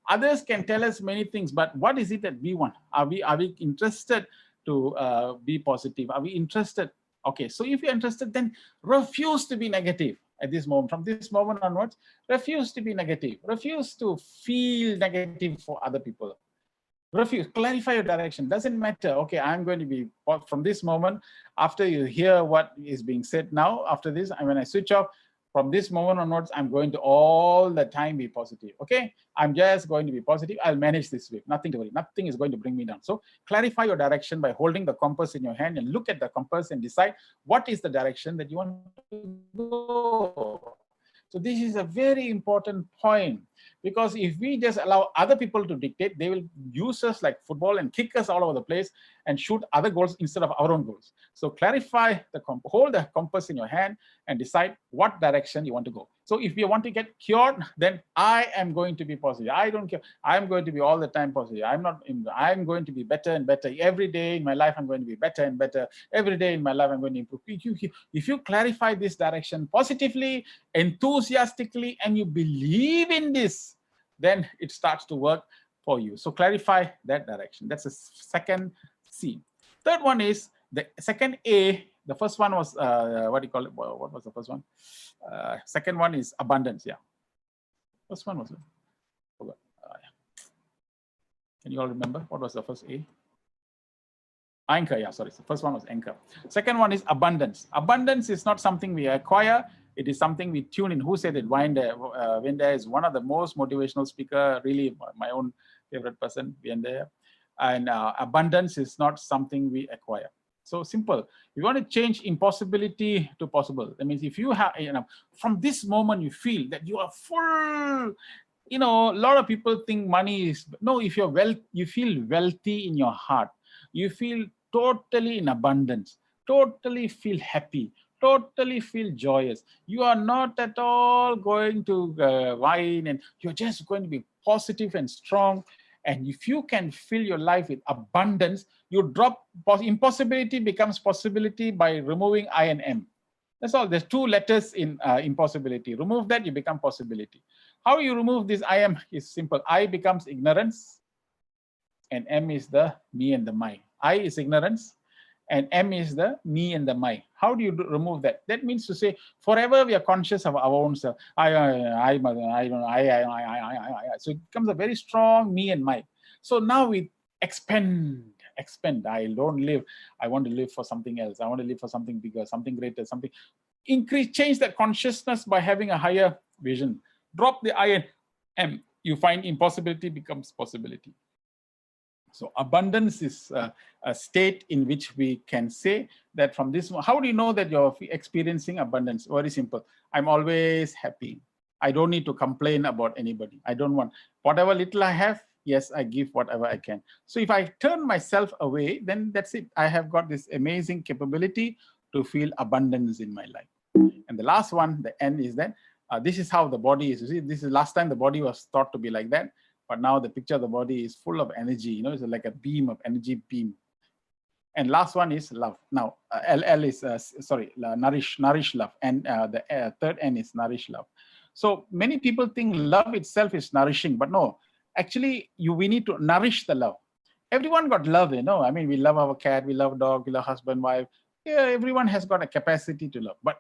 Others can tell us many things, but what is it that we want? Are we interested to be positive? Are we interested? Okay, so if you're interested, then refuse to be negative at this moment. From this moment onwards, refuse to be negative. Refuse to feel negative for other people. Refuse, clarify your direction. Doesn't matter. Okay, I'm going to be, from this moment, after you hear what is being said now, after this, when I switch off, from this moment onwards, I'm going to all the time be positive. Okay, I'm just going to be positive. I'll manage this way. Nothing to worry. Nothing is going to bring me down. So clarify your direction by holding the compass in your hand and look at the compass and decide what is the direction that you want to go. So this is a very important point, because if we just allow other people to dictate, they will use us like football and kick us all over the place and shoot other goals instead of our own goals. So clarify, hold the compass in your hand and decide what direction you want to go. So if you want to get cured, then I am going to be positive. I don't care. I'm going to be all the time positive. I'm going to be better and better. Every day in my life, I'm going to be better and better. Every day in my life, I'm going to improve. If you clarify this direction positively, enthusiastically, and you believe in this, then it starts to work for you. So clarify that direction. That's the second C. Third one is the second A. The first one was what do you call it? What was the first one? Second one is abundance. Yeah. First one was it? Forgot. Can you all remember what was the first A? Anchor. Yeah, sorry. The first one was anchor. Second one is abundance. Abundance is not something we acquire. It is something we tune in. Who said it? Winder is one of the most motivational speaker, really my own favorite person, Winder. And abundance is not something we acquire. So simple. You want to change impossibility to possible. That means if you have, from this moment you feel that you are full. A lot of people think money is, no, if you're you feel wealthy in your heart. You feel totally in abundance, totally feel happy, totally feel joyous. You are not at all going to whine, and you're just going to be positive and strong. And if you can fill your life with abundance, you drop impossibility becomes possibility by removing I and M. That's all. There's two letters in impossibility. Remove that, you become possibility. How you remove this I am is simple. I becomes ignorance, and M is the me and the my. I is ignorance, and M is the me and the my. How do you remove that? That means to say, forever we are conscious of our own self. I don't know, I. So it becomes a very strong me and my. So now we expand. I don't live. I want to live for something else. I want to live for something bigger, something greater, something. Change that consciousness by having a higher vision. Drop the I and M. You find impossibility becomes possibility. So abundance is a state in which we can say that from this, how do you know that you're experiencing abundance? Very simple. I'm always happy. I don't need to complain about anybody. I don't want whatever little I have. Yes, I give whatever I can. So if I turn myself away, then that's it. I have got this amazing capability to feel abundance in my life. And the last one, the N, is that this is how the body is. You see, this is last time the body was thought to be like that. But now the picture of the body is full of energy. It's like a beam of energy beam. And last one is love. Now, LL is, nourish love. And the third N is nourish love. So many people think love itself is nourishing, but no, actually we need to nourish the love. Everyone got love, I mean, we love our cat, we love dog, we love husband, wife. Yeah, everyone has got a capacity to love, but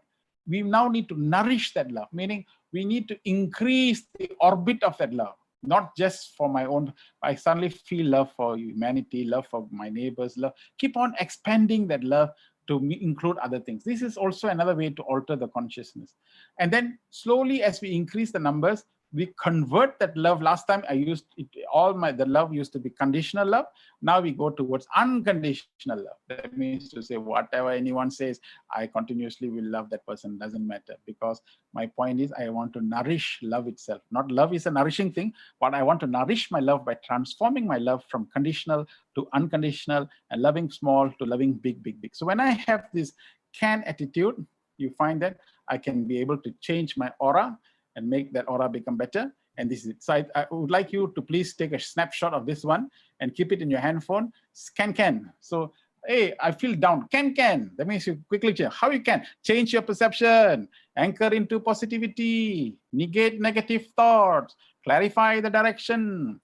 we now need to nourish that love, meaning we need to increase the orbit of that love. Not just for my own, I suddenly feel love for humanity, love for my neighbors, love. Keep on expanding that love to include other things. This is also another way to alter the consciousness. And then slowly, as we increase the numbers, we convert that love. Last time I used it, the love used to be conditional love. Now we go towards unconditional love. That means to say whatever anyone says, I continuously will love that person. Doesn't matter, because my point is I want to nourish love itself. Not love is a nourishing thing, but I want to nourish my love by transforming my love from conditional to unconditional, and loving small to loving big, big, big. So when I have this can attitude, you find that I can be able to change my aura and make that aura become better. And this is it. So I would like you to please take a snapshot of this one and keep it in your handphone. Can. So, hey, I feel down. Can. That means you quickly change. How you can? Change your perception, anchor into positivity, negate negative thoughts, clarify the direction,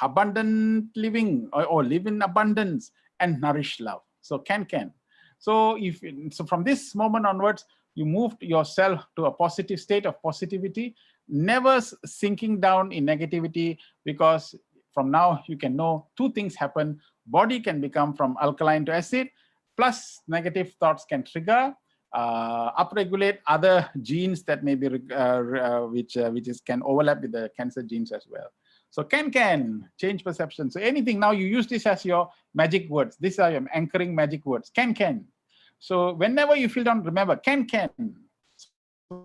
abundant living or live in abundance, and nourish love. So can. So from this moment onwards, you move yourself to a positive state of positivity, never sinking down in negativity, because from now you can know two things happen. Body can become from alkaline to acid, plus negative thoughts can trigger, upregulate other genes that may be can overlap with the cancer genes as well. So can change perception. So anything, now you use this as your magic words. These are your anchoring magic words. Can. So whenever you feel down, remember can. So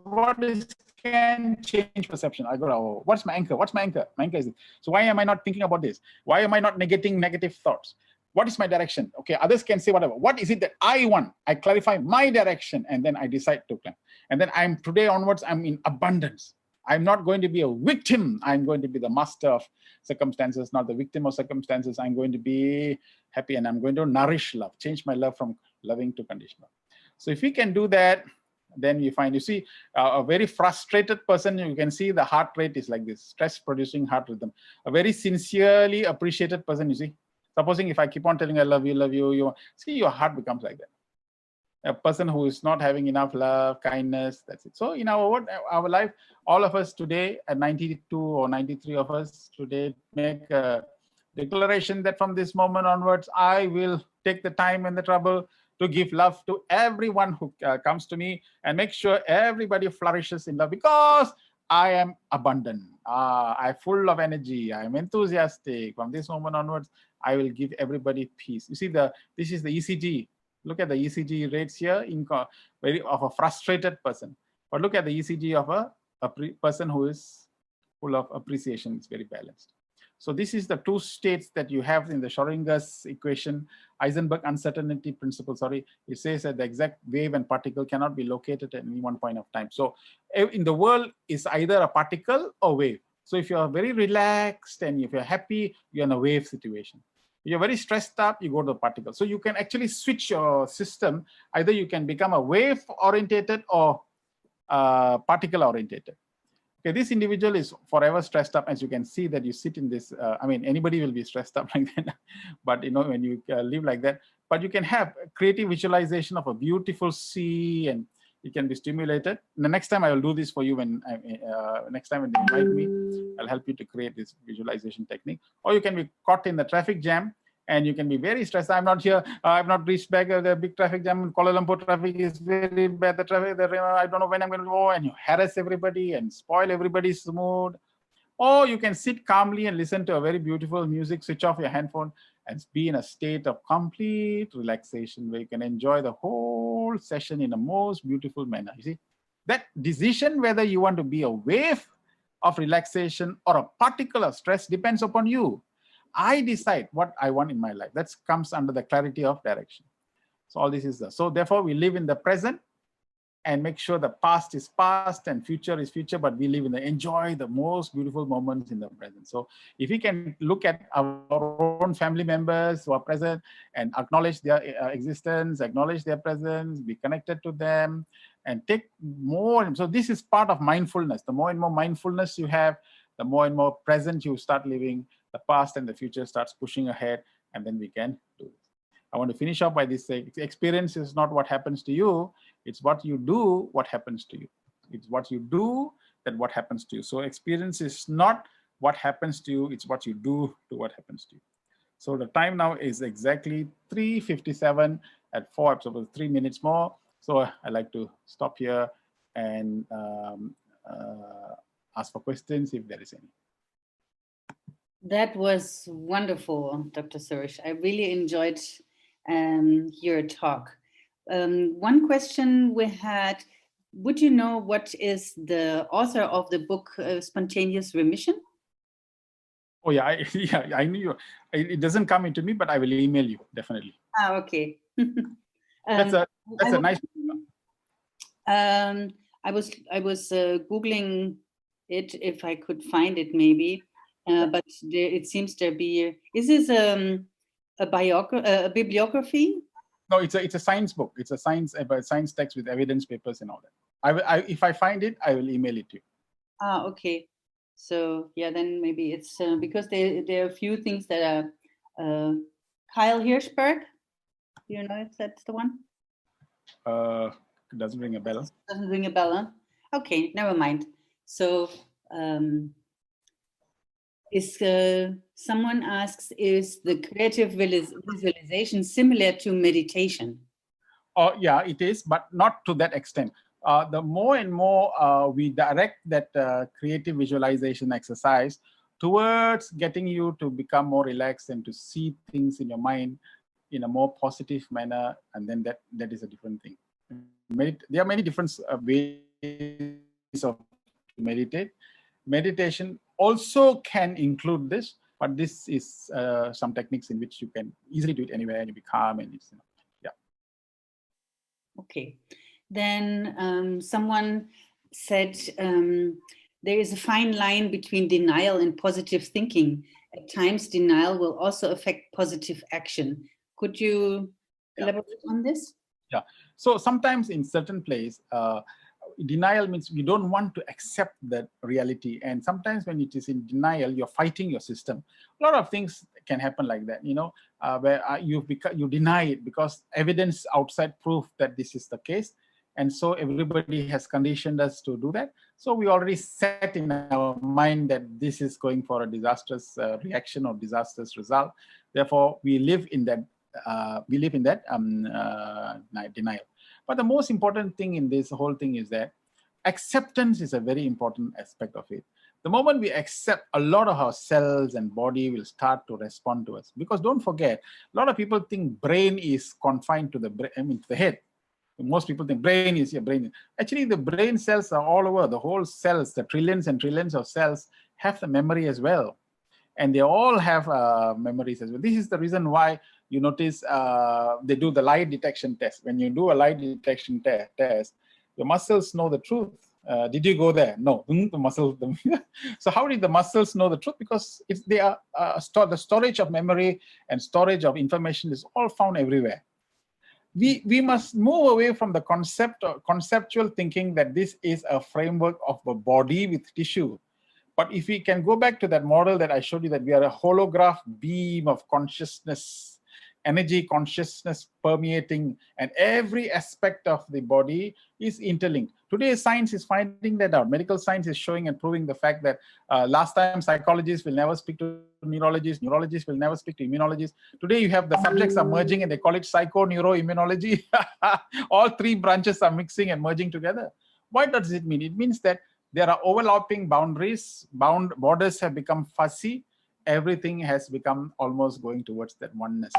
what is can? Change perception. I go, oh, what's my anchor? My anchor is this. So why am I not thinking about this? Why am I not negating negative thoughts? What is my direction? Okay, others can say whatever. What is it that I want? I clarify my direction, and then I decide to plan. And then today onwards, I'm in abundance. I'm not going to be a victim. I'm going to be the master of circumstances, not the victim of circumstances. I'm going to be happy, and I'm going to nourish love, change my love from loving to conditional. So if we can do that, then you find, you see, a very frustrated person, you can see the heart rate is like this, stress-producing heart rhythm. A very sincerely appreciated person, you see, supposing if I keep on telling I love you, you see, your heart becomes like that. A person who is not having enough love, kindness, that's it. So in our life, all of us today, at 92 or 93 of us today, make a declaration that from this moment onwards, I will take the time and the trouble to give love to everyone who comes to me, and make sure everybody flourishes in love, because I am abundant. I'm full of energy. I'm enthusiastic. From this moment onwards, I will give everybody peace. You see, this is the ECG. Look at the ECG rates here of a frustrated person. But look at the ECG of a person who is full of appreciation. It's very balanced. So this is the two states that you have in the Schrodinger's equation, Heisenberg uncertainty principle, sorry. It says that the exact wave and particle cannot be located at any one point of time. So in the world, is either a particle or wave. So if you're very relaxed and if you're happy, you're in a wave situation. If you're very stressed up, you go to the particle. So you can actually switch your system. Either you can become a wave orientated or particle orientated. Okay, this individual is forever stressed up. As you can see that you sit in this, I mean, anybody will be stressed up like that, but you know, when you live like that, but you can have creative visualization of a beautiful sea, and it can be stimulated. The next time I will do this for you when next time when they invite me, I'll help you to create this visualization technique. Or you can be caught in the traffic jam, and you can be very stressed. I'm not here. I've not reached back. The big traffic jam in Kuala Lumpur traffic is very bad. The traffic, I don't know when I'm going to go, and you harass everybody and spoil everybody's mood. Or you can sit calmly and listen to a very beautiful music, switch off your handphone, and be in a state of complete relaxation where you can enjoy the whole session in a most beautiful manner. You see, that decision whether you want to be a wave of relaxation or a particle of stress depends upon you. I decide what I want in my life. That comes under the clarity of direction. So all this is there. So therefore, we live in the present and make sure the past is past and future is future, but we live in enjoy the most beautiful moments in the present. So if we can look at our own family members who are present and acknowledge their existence, acknowledge their presence, be connected to them, and take more. So this is part of mindfulness. The more and more mindfulness you have, the more and more present you start living. The past and the future starts pushing ahead, and then we can do it. I want to finish up by this saying, experience is not what happens to you, it's what you do, what happens to you. It's what you do that what happens to you. So experience is not what happens to you, it's what you do to what happens to you. So the time now is exactly 3:57 at 4, so 3 minutes more. So I'd like to stop here and ask for questions if there is any. That was wonderful, Dr. Suresh. I really enjoyed your talk. One question we had, would you know what is the author of the book Spontaneous Remission? Oh yeah, I knew you. It doesn't come into me, but I will email you, definitely. Okay. That's a nice. I was Googling it if I could find it maybe, but it seems to be. Is this a bibliography? No, it's a science book. It's a science text with evidence papers and all that. If I find it, I will email it to you. Ah, okay. So yeah, then maybe it's because there are a few things that are Kyle Hirschberg. Do you know if that's the one? Doesn't ring a bell. Doesn't ring a bell, huh? Okay, never mind. So someone asks, is the creative visualization similar to meditation? Oh, yeah, it is, but not to that extent. The more and more we direct that creative visualization exercise towards getting you to become more relaxed and to see things in your mind in a more positive manner, and then that is a different thing. There are many different ways of meditate. Meditation also can include this, but this is some techniques in which you can easily do it anywhere and you be calm and it's, yeah. Okay. Then someone said there is a fine line between denial and positive thinking. At times, denial will also affect positive action. Could you elaborate on this? Yeah. So sometimes in certain place, denial means we don't want to accept that reality. And sometimes when it is in denial, you're fighting your system. A lot of things can happen like that, where you deny it because evidence outside proof that this is the case. And so everybody has conditioned us to do that. So we already set in our mind that this is going for a disastrous reaction or disastrous result. Therefore, we live in that denial. But the most important thing in this whole thing is that acceptance is a very important aspect of it. The moment we accept, a lot of our cells and body will start to respond to us. Because don't forget, a lot of people think brain is confined to the brain, to the head. Most people think brain is your brain. Actually, the brain cells are all over. The whole cells, the trillions and trillions of cells, have the memory as well. And they all have memories as well. This is the reason why you notice they do the lie detection test. When you do a lie detection test, your muscles know the truth. Did you go there? No, the muscles. So how did the muscles know the truth? Because they are the storage of memory and storage of information is all found everywhere. We must move away from the conceptual thinking that this is a framework of a body with tissue. But if we can go back to that model that I showed you, that we are a holograph beam of consciousness, energy consciousness permeating, and every aspect of the body is interlinked. Today, science is finding that out. Medical science is showing and proving the fact that last time psychologists will never speak to neurologists, neurologists will never speak to immunologists. Today, you have the subjects are merging and they call it psycho-neuro-immunology. All three branches are mixing and merging together. What does it mean? It means that there are overlapping boundaries, borders have become fuzzy, everything has become almost going towards that oneness.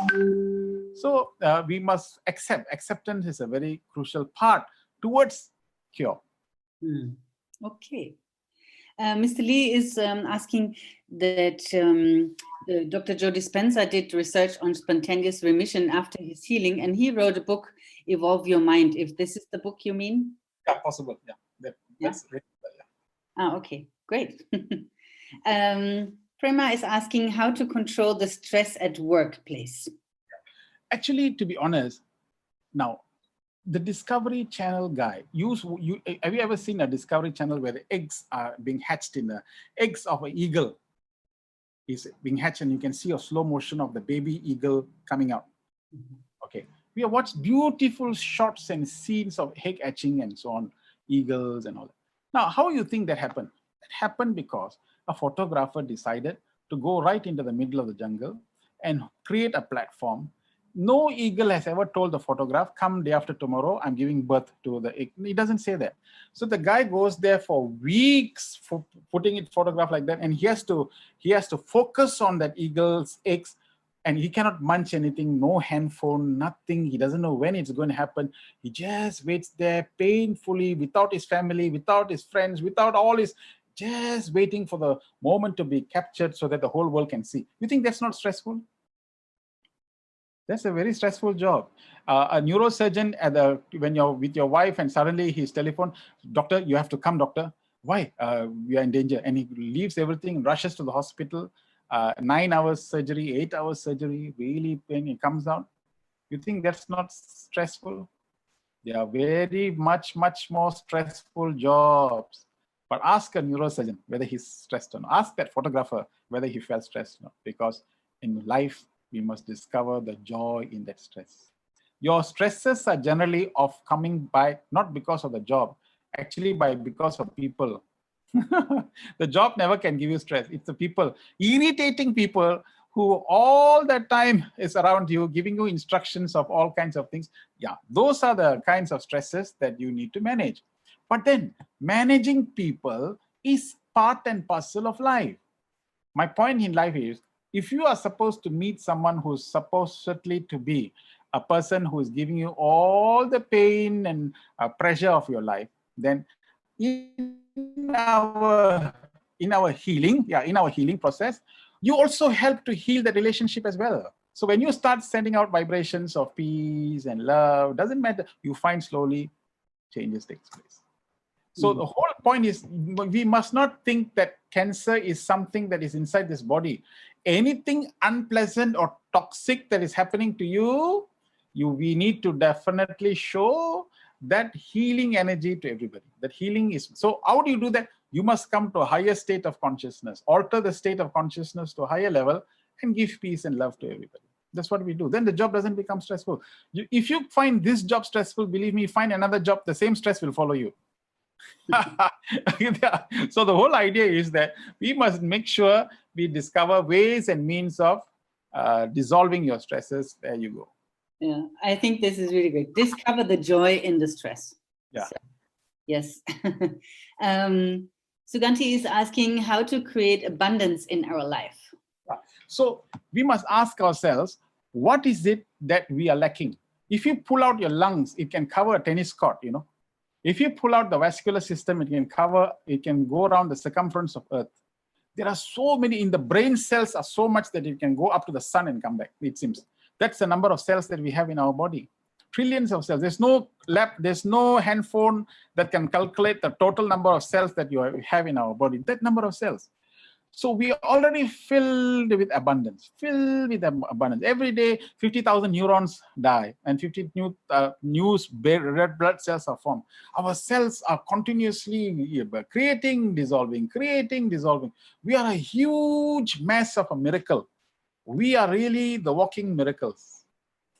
So we must accept. Acceptance is a very crucial part towards cure. Okay. Mr. Lee is asking that Dr. Joe Dispenza did research on spontaneous remission after his healing, and he wrote a book, Evolve Your Mind. If this is the book you mean? Yeah, possible. Yeah, that's right. Ah, okay, great. Prema is asking how to control the stress at workplace. Actually, to be honest, now, the Discovery Channel guy, have you ever seen a Discovery Channel where the eggs are being hatched in the eggs of an eagle is being hatched and you can see a slow motion of the baby eagle coming out? Okay. We have watched beautiful shots and scenes of egg hatching and so on, eagles and all that. Now, how do you think that happened? That happened because a photographer decided to go right into the middle of the jungle and create a platform. No eagle has ever told the photograph, come day after tomorrow, I'm giving birth to the egg. He doesn't say that. So the guy goes there for weeks for putting it photograph like that, and he has to focus on that eagle's eggs, and he cannot munch anything, no handphone, nothing. He doesn't know when it's going to happen. He just waits there painfully, without his family, without his friends, without all his, just waiting for the moment to be captured so that the whole world can see. You think that's not stressful? That's a very stressful job. A neurosurgeon when you're with your wife and suddenly his telephone, doctor, you have to come, doctor. Why? We are in danger. And he leaves everything, rushes to the hospital. 9 hours surgery, 8 hours surgery, really pain. He comes out. You think that's not stressful? They are very much more stressful jobs. But ask a neurosurgeon whether he's stressed or not. Ask that photographer whether he felt stressed or not. Because in life, we must discover the joy in that stress. Your stresses are generally coming by not because of the job, actually because of people. The job never can give you stress. It's the people, irritating people who all the time is around you, giving you instructions of all kinds of things. Yeah, those are the kinds of stresses that you need to manage. But then managing people is part and parcel of life. My point in life is, if you are supposed to meet someone who's supposedly to be a person who is giving you all the pain and pressure of your life, then in our healing process, you also help to heal the relationship as well. So when you start sending out vibrations of peace and love, doesn't matter, you find slowly changes takes place. So the whole point is, we must not think that cancer is something that is inside this body. Anything unpleasant or toxic that is happening to you, we need to definitely show that healing energy to everybody. That healing is, so how do you do that? You must come to a higher state of consciousness, alter the state of consciousness to a higher level, and give peace and love to everybody. That's what we do. Then the job doesn't become stressful. If you find this job stressful, believe me, find another job, the same stress will follow you. So the whole idea is that we must make sure we discover ways and means of dissolving your stresses. There you go. Yeah, I think this is really great. Discover the joy in the stress. Yeah. So, yes. Suganti is asking how to create abundance in our life. So we must ask ourselves, what is it that we are lacking? If you pull out your lungs, it can cover a tennis court, you know. If you pull out the vascular system, it can go around the circumference of Earth. There are so many, in the brain cells are so much that it can go up to the sun and come back, it seems. That's the number of cells that we have in our body. Trillions of cells. There's no lab, there's no handphone that can calculate the total number of cells that you have in our body, that number of cells. So we are already filled with abundance, Every day, 50,000 neurons die and 50 new red blood cells are formed. Our cells are continuously creating, dissolving. We are a huge mass of a miracle. We are really the walking miracles,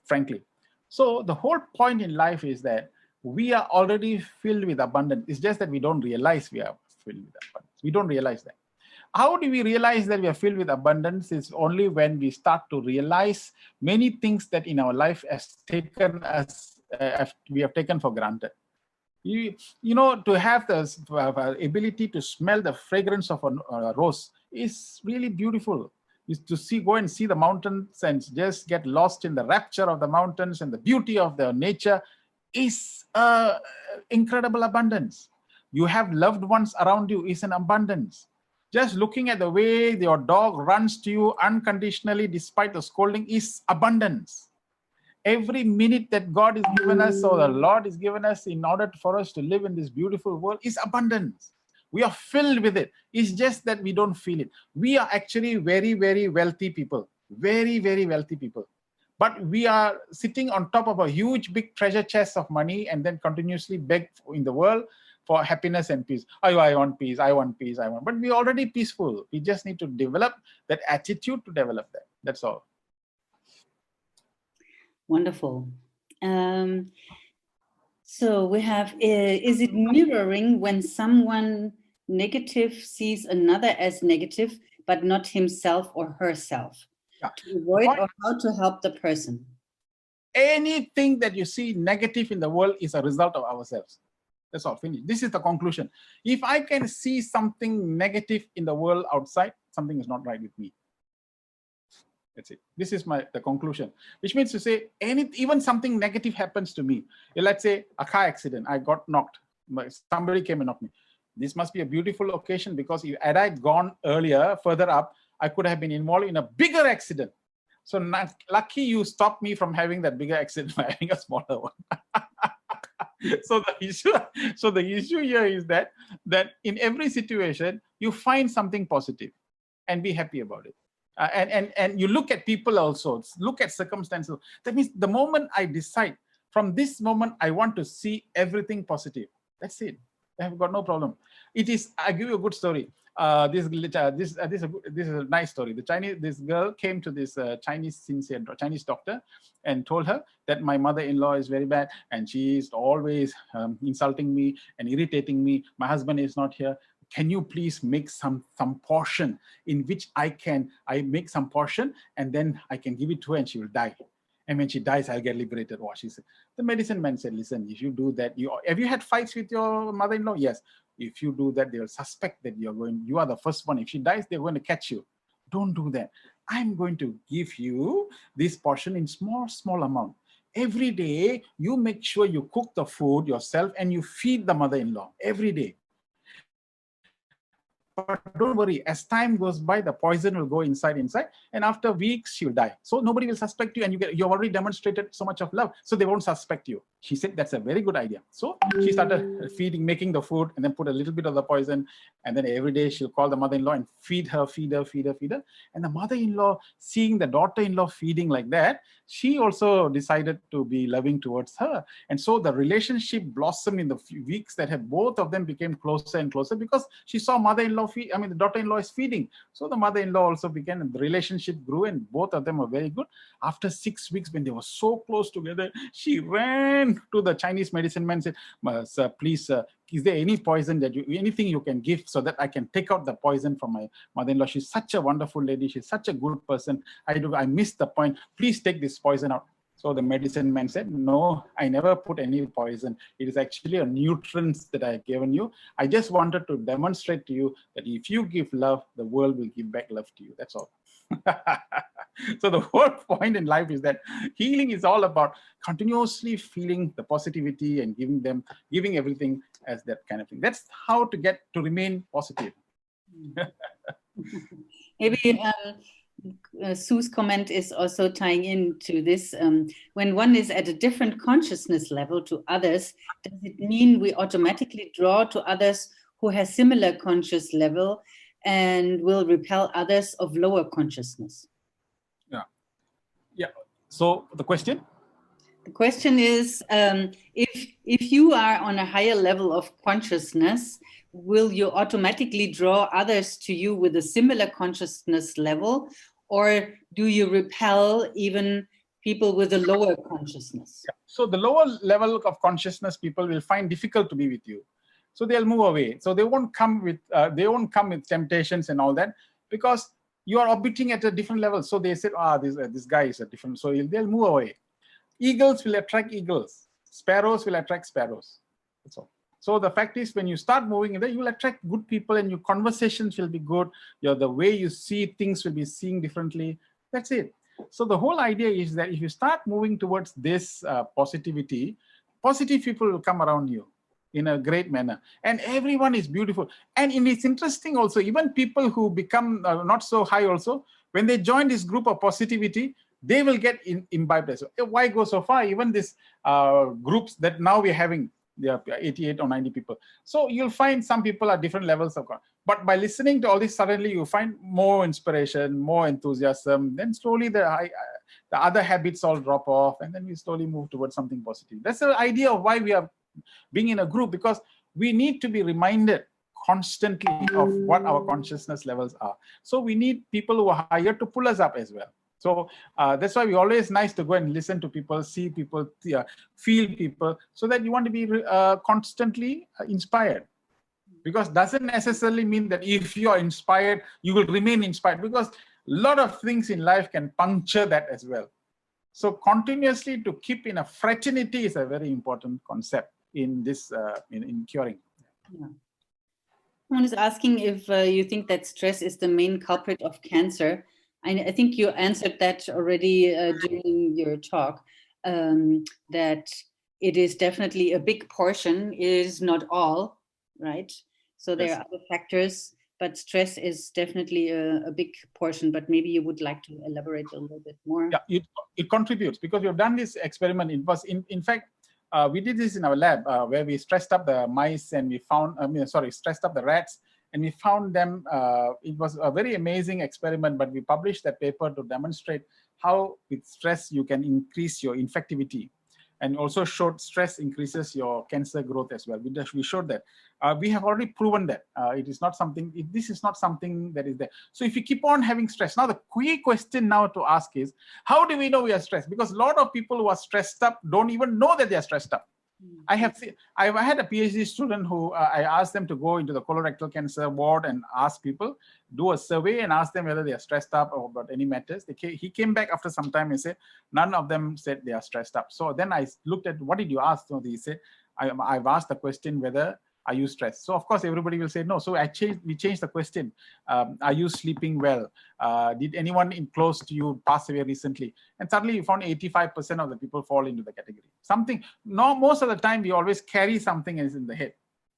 frankly. So the whole point in life is that we are already filled with abundance. It's just that we don't realize we are filled with abundance. We don't realize that. How do we realize that we are filled with abundance? It's only when we start to realize many things that in our life we have taken for granted. You know, to have the ability to smell the fragrance of a rose is really beautiful. Is to go and see the mountains and just get lost in the rapture of the mountains and the beauty of the nature is incredible abundance. You have loved ones around you is an abundance. Just looking at the way your dog runs to you unconditionally despite the scolding is abundance. Every minute that God has given us or the Lord has given us in order for us to live in this beautiful world is abundance. We are filled with it. It's just that we don't feel it. We are actually very, very wealthy people. Very, very wealthy people. But we are sitting on top of a huge, big treasure chest of money and then continuously beg in the world for happiness and peace. Oh, I want peace, I want peace, I want. But we're already peaceful. We just need to develop that attitude to develop that. That's all. Wonderful. So we have, is it mirroring when someone negative sees another as negative, but not himself or herself? Yeah. To avoid or how to help the person? Anything that you see negative in the world is a result of ourselves. That's all, finished. This is the conclusion. If I can see something negative in the world outside, something is not right with me. That's it. This is the conclusion, which means to say, even something negative happens to me. Let's say a car accident, I got knocked. Somebody came and knocked me. This must be a beautiful occasion because had I gone earlier, further up, I could have been involved in a bigger accident. So lucky you stopped me from having that bigger accident by having a smaller one. So the issue here is that in every situation you find something positive and be happy about it. And you look at people also, look at circumstances. That means the moment I decide, from this moment I want to see everything positive. That's it. I have got no problem. I give you a good story. This is a nice story. This girl came to this Chinese doctor and told her that my mother-in-law is very bad and she is always insulting me and irritating me. My husband is not here. Can you please make some portion in which I make some portion and then I can give it to her and she will die. And when she dies, I'll get liberated. What she said. The medicine man said, listen, if you do that, have you had fights with your mother-in-law? Yes. If you do that, they will suspect that you are the first one. If she dies, they're going to catch you. Don't do that. I'm going to give you this portion in small amount. Every day, you make sure you cook the food yourself and you feed the mother-in-law every day. But don't worry, as time goes by, the poison will go inside, and after weeks, she'll die. So nobody will suspect you, and you've already demonstrated so much of love, so they won't suspect you. She said, that's a very good idea. So she started making the food, and then put a little bit of the poison, and then every day she'll call the mother-in-law and feed her. And the mother-in-law, seeing the daughter-in-law feeding like that, she also decided to be loving towards her. And so the relationship blossomed in the few weeks that had both of them became closer and closer because she saw the daughter-in-law is feeding. So the mother-in-law also began, the relationship grew and both of them were very good. After 6 weeks, when they were so close together, she ran to the Chinese medicine man and said, sir, please, sir, is there any poison anything you can give so that I can take out the poison from my mother-in-law? She's such a wonderful lady. She's such a good person. I missed the point. Please take this poison out. So the medicine man said, no, I never put any poison. It is actually a nutrients that I have given you. I just wanted to demonstrate to you that if you give love, the world will give back love to you. That's all. So the whole point in life is that healing is all about continuously feeling the positivity and giving everything as that kind of thing. That's how to remain positive. Maybe Sue's comment is also tying into this. When one is at a different consciousness level to others, does it mean we automatically draw to others who have similar conscious level and will repel others of lower consciousness? Yeah. So the question? The question is, if you are on a higher level of consciousness, will you automatically draw others to you with a similar consciousness level, or do you repel even people with a lower consciousness? Yeah. So the lower level of consciousness people will find difficult to be with you. So they'll move away. So they won't come with temptations and all that because you are orbiting at a different level. So they said, this guy is a different. So they'll move away. Eagles will attract eagles. Sparrows will attract sparrows. That's all. So the fact is, when you start moving in there, you will attract good people and your conversations will be good. The way you see things will be seeing differently. That's it. So the whole idea is that if you start moving towards this positivity, positive people will come around you in a great manner. And everyone is beautiful. And it's interesting also, even people who become not so high also, when they join this group of positivity, they will get imbibed as well. Why go so far? Even these groups that now we're having, there are 88 or 90 people. So you'll find some people are different levels of God. But by listening to all this, suddenly you find more inspiration, more enthusiasm. Then slowly the other habits all drop off. And then we slowly move towards something positive. That's the idea of why we are being in a group, because we need to be reminded constantly of what our consciousness levels are. So we need people who are higher to pull us up as well. So that's why we always nice to go and listen to people, see people, feel people, so that you want to be constantly inspired. Because doesn't necessarily mean that if you are inspired, you will remain inspired, because a lot of things in life can puncture that as well. So continuously to keep in a fraternity is a very important concept in this, in curing. Yeah. Someone is asking if you think that stress is the main culprit of cancer. I think you answered that already during your talk, that it is definitely a big portion, it is not all, right? So there are other factors but stress is definitely a big portion. But maybe you would like to elaborate a little bit more. Yeah, it contributes, because we've done this experiment. It was in fact, we did this in our lab where we stressed up the mice and we found, stressed up the rats, and we found them. It was a very amazing experiment, but we published that paper to demonstrate how with stress you can increase your infectivity, and also showed stress increases your cancer growth as well. We showed that. We have already proven that it is not something, this is not something that is there. So if you keep on having stress, now the key question now to ask is, how do we know we are stressed? Because a lot of people who are stressed up don't even know that they are stressed up. I've had a PhD student who I asked them to go into the colorectal cancer ward and ask people, do a survey and ask them whether they are stressed up or about any matters. He came back after some time and said, none of them said they are stressed up. So then I looked at, what did you ask? So he said, I've asked the question whether, are you stressed? So of course everybody will say no. So we changed the question. Are you sleeping well? Did anyone close to you pass away recently? And suddenly you found 85% of the people fall into the category. Most of the time we always carry something else in the head.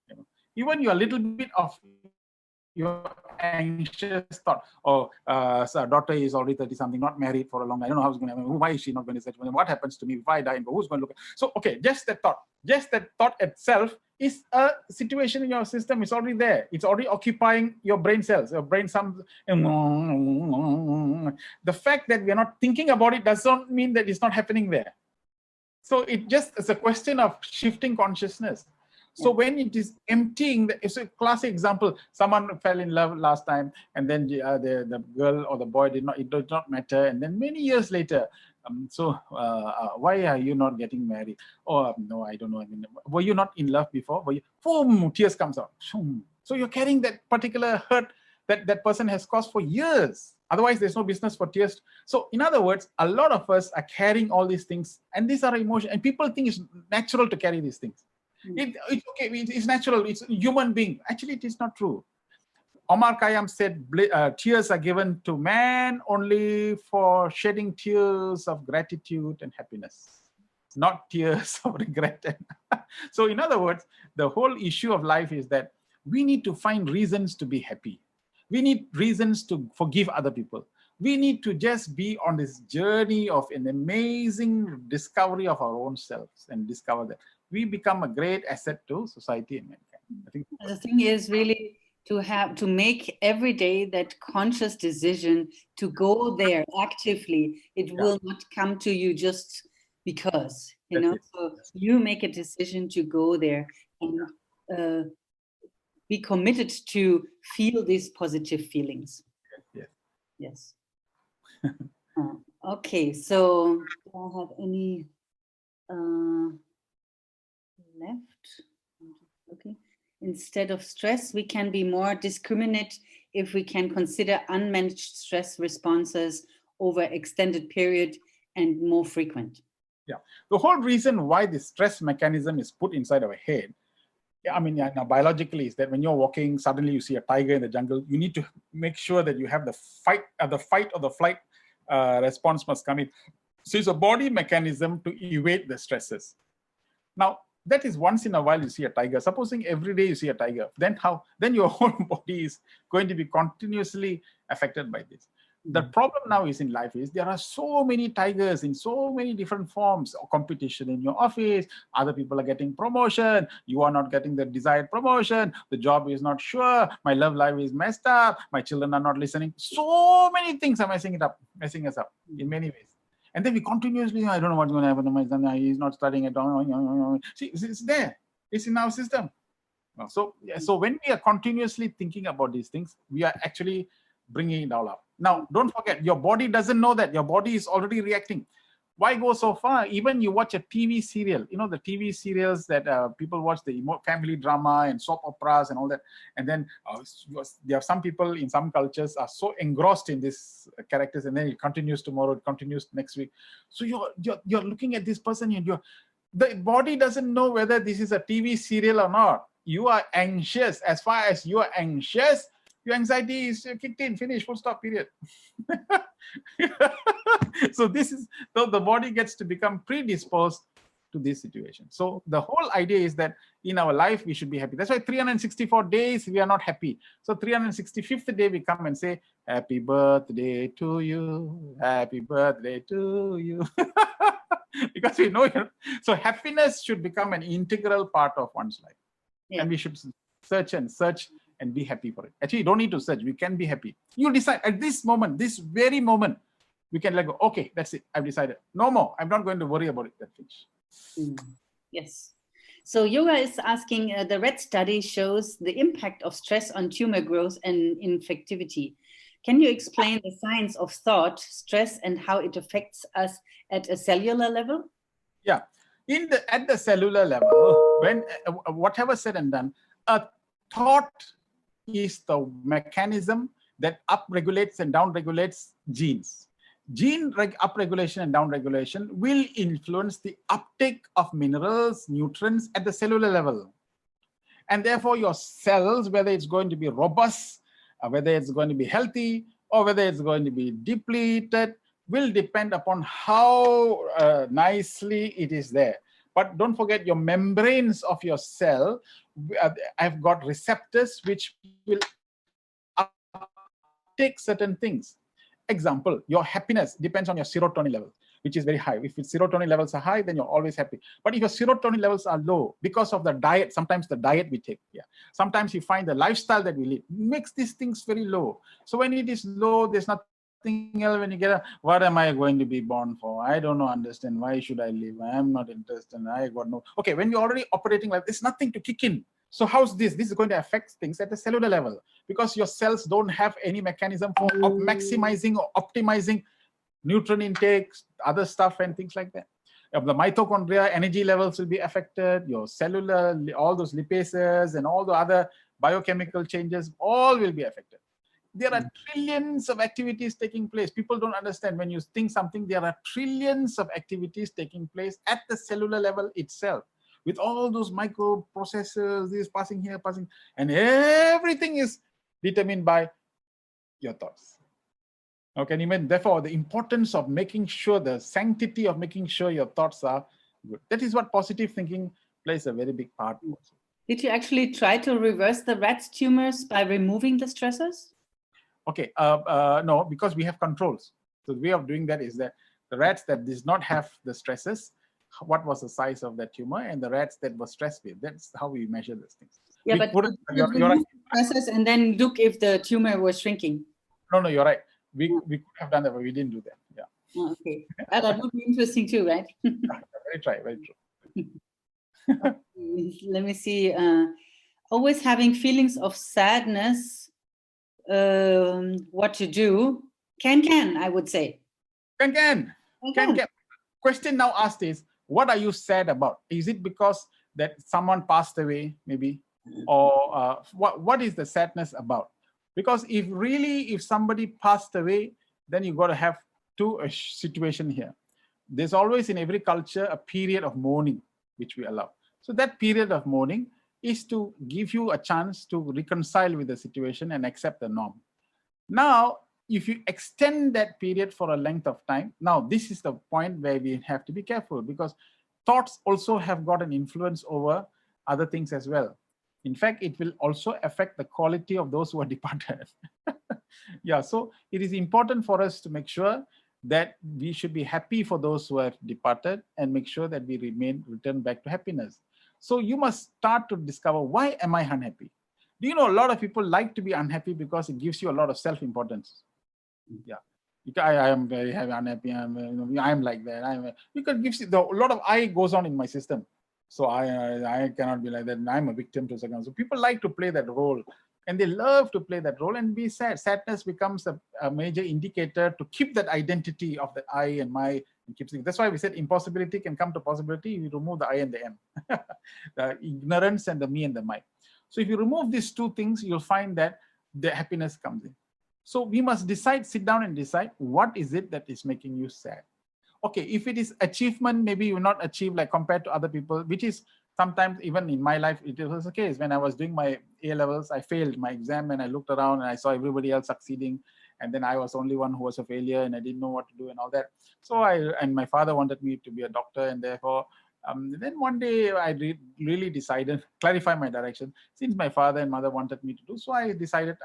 You know? Even your little bit of your anxious thought, so daughter is already 30-something, not married for a long time. I don't know how it's going to happen. Why is she not going to say, what happens to me if I die? And who's going to look at? So, okay, just that thought itself is a situation in your system. It's already there. It's already occupying your brain cells. Your brain, the fact that we are not thinking about it does not mean that it's not happening there. So it just is a question of shifting consciousness. So when it is emptying, it's a classic example. Someone fell in love last time, and then the girl or the boy it did not matter. And then many years later, why are you not getting married? Oh, no, I don't know. I mean, were you not in love before? Boom, tears comes out. So you're carrying that particular hurt that person has caused for years. Otherwise, there's no business for tears. So in other words, a lot of us are carrying all these things, and these are emotions, and people think it's natural to carry these things. It's okay, it's natural, it's a human being. Actually, it is not true. Omar Khayyam said, tears are given to man only for shedding tears of gratitude and happiness, not tears of regret. So in other words, the whole issue of life is that we need to find reasons to be happy. We need reasons to forgive other people. We need to just be on this journey of an amazing discovery of our own selves and discover that we become a great asset to society and mankind. I think the thing is really to make every day that conscious decision to go there actively. It will not come to you just because, you know. So you make a decision to go there and be committed to feel these positive feelings. Yes. Okay, so do I have any left? Okay. Instead of stress, we can be more discriminate if we can consider unmanaged stress responses over extended period and more frequent. Yeah, the whole reason why the stress mechanism is put inside our head, I mean, now biologically, is that when you're walking, suddenly you see a tiger in the jungle, you need to make sure that you have the fight or the flight response must come in. So it's a body mechanism to evade the stresses. Now, that is once in a while you see a tiger. Supposing every day you see a tiger, then how? Then your whole body is going to be continuously affected by this. The problem now is in life is there are so many tigers in so many different forms of competition in your office. Other people are getting promotion. You are not getting the desired promotion. The job is not sure. My love life is messed up. My children are not listening. So many things are messing us up in many ways. And then we continuously, I don't know what's going to happen to my son. He's not studying at all. See, it's there. It's in our system. So when we are continuously thinking about these things, we are actually bringing it all up. Now, don't forget, your body doesn't know that. Your body is already reacting. Why go so far? Even you watch a TV serial, you know, the TV serials that people watch, the family drama and soap operas and all that. And then there are some people in some cultures are so engrossed in these characters, and then it continues tomorrow, it continues next week. So you're looking at this person, and the body doesn't know whether this is a TV serial or not. You are anxious. As far as you are anxious, your anxiety is kicked in, finished, full stop, period. So this is, the body gets to become predisposed to this situation. So the whole idea is that in our life, we should be happy. That's why 364 days, we are not happy. So 365th day, we come and say, happy birthday to you, happy birthday to you. Because we know, so happiness should become an integral part of one's life. Yeah. And we should search and be happy for it. Actually, you don't need to search. We can be happy. You decide at this moment, this very moment, we can let go. Okay, that's it. I've decided. No more. I'm not going to worry about it. That's finished. Yes. So Yoga is asking, the rat study shows the impact of stress on tumor growth and infectivity. Can you explain the science of thought, stress, and how it affects us at a cellular level? Yeah. At the cellular level, when whatever said and done, a thought is the mechanism that upregulates and downregulates genes. Gene upregulation and downregulation will influence the uptake of minerals, nutrients at the cellular level. And therefore, your cells, whether it's going to be robust, whether it's going to be healthy, or whether it's going to be depleted, will depend upon how nicely it is there. But don't forget, your membranes of your cell have got receptors which will uptake certain things. Example, your happiness depends on your serotonin level, which is very high. If your serotonin levels are high, then you're always happy. But if your serotonin levels are low because of the diet, sometimes the diet we take, sometimes you find the lifestyle that we live makes these things very low. So when it is low, there's nothing else. When you get what am I going to be born for? I don't know, understand. Why should I live? I am not interested. I got no. Okay, when you're already operating like there's nothing to kick in. So how's this? This is going to affect things at the cellular level because your cells don't have any mechanism for maximizing or optimizing nutrient intakes, other stuff and things like that. The mitochondria energy levels will be affected, your cellular, all those lipases and all the other biochemical changes, all will be affected. There are trillions of activities taking place. People don't understand when you think something, there are trillions of activities taking place at the cellular level itself. With all those microprocessors, this passing here, passing, and everything is determined by your thoughts. Okay, and even therefore, the importance of making sure, the sanctity of making sure your thoughts are good. That is what positive thinking plays a very big part. Did you actually try to reverse the rat's tumors by removing the stressors? Okay, no, because we have controls. So the way of doing that is that the rats that does not have the stresses, what was the size of that tumor, and the rats that were stressed with. That's how we measure these things. Yeah, but you're right. Stressors and then look if the tumor was shrinking. No, you're right. We could have done that, but we didn't do that. Yeah. Oh, okay. That would be interesting too, right? Very true. Okay, let me see. Always having feelings of sadness. What to do? Can I would say. Can. Question now asked is, what are you sad about? Is it because that someone passed away, maybe, or what is the sadness about? Because if somebody passed away, then you got to have two situations here. There's always in every culture a period of mourning which we allow. So that period of mourning is to give you a chance to reconcile with the situation and accept the norm. Now, if you extend that period for a length of time, now this is the point where we have to be careful because thoughts also have got an influence over other things as well. In fact, it will also affect the quality of those who are departed. Yeah, so it is important for us to make sure that we should be happy for those who have departed and make sure that we return back to happiness. So you must start to discover, why am I unhappy? Do you know a lot of people like to be unhappy because it gives you a lot of self-importance? Yeah, I am very unhappy. I'm like that. Because it gives you a lot of I goes on in my system. So I cannot be like that. I'm a victim to second. So people like to play that role, and they love to play that role and be sad. Sadness becomes a major indicator to keep that identity of the I and my. And keeps it. That's why we said impossibility can come to possibility. You remove the I and the M, the ignorance and the me and the my. So if you remove these two things, you'll find that the happiness comes in. So we must sit down and decide what is it that is making you sad. Okay, if it is achievement, maybe you not achieve like compared to other people, which is sometimes even in my life, it was the case. When I was doing my A-levels, I failed my exam and I looked around and I saw everybody else succeeding. And then I was only one who was a failure and I didn't know what to do and all that. So and my father wanted me to be a doctor, and therefore Then one day I really decided, clarify my direction. Since my father and mother wanted me to do, so I decided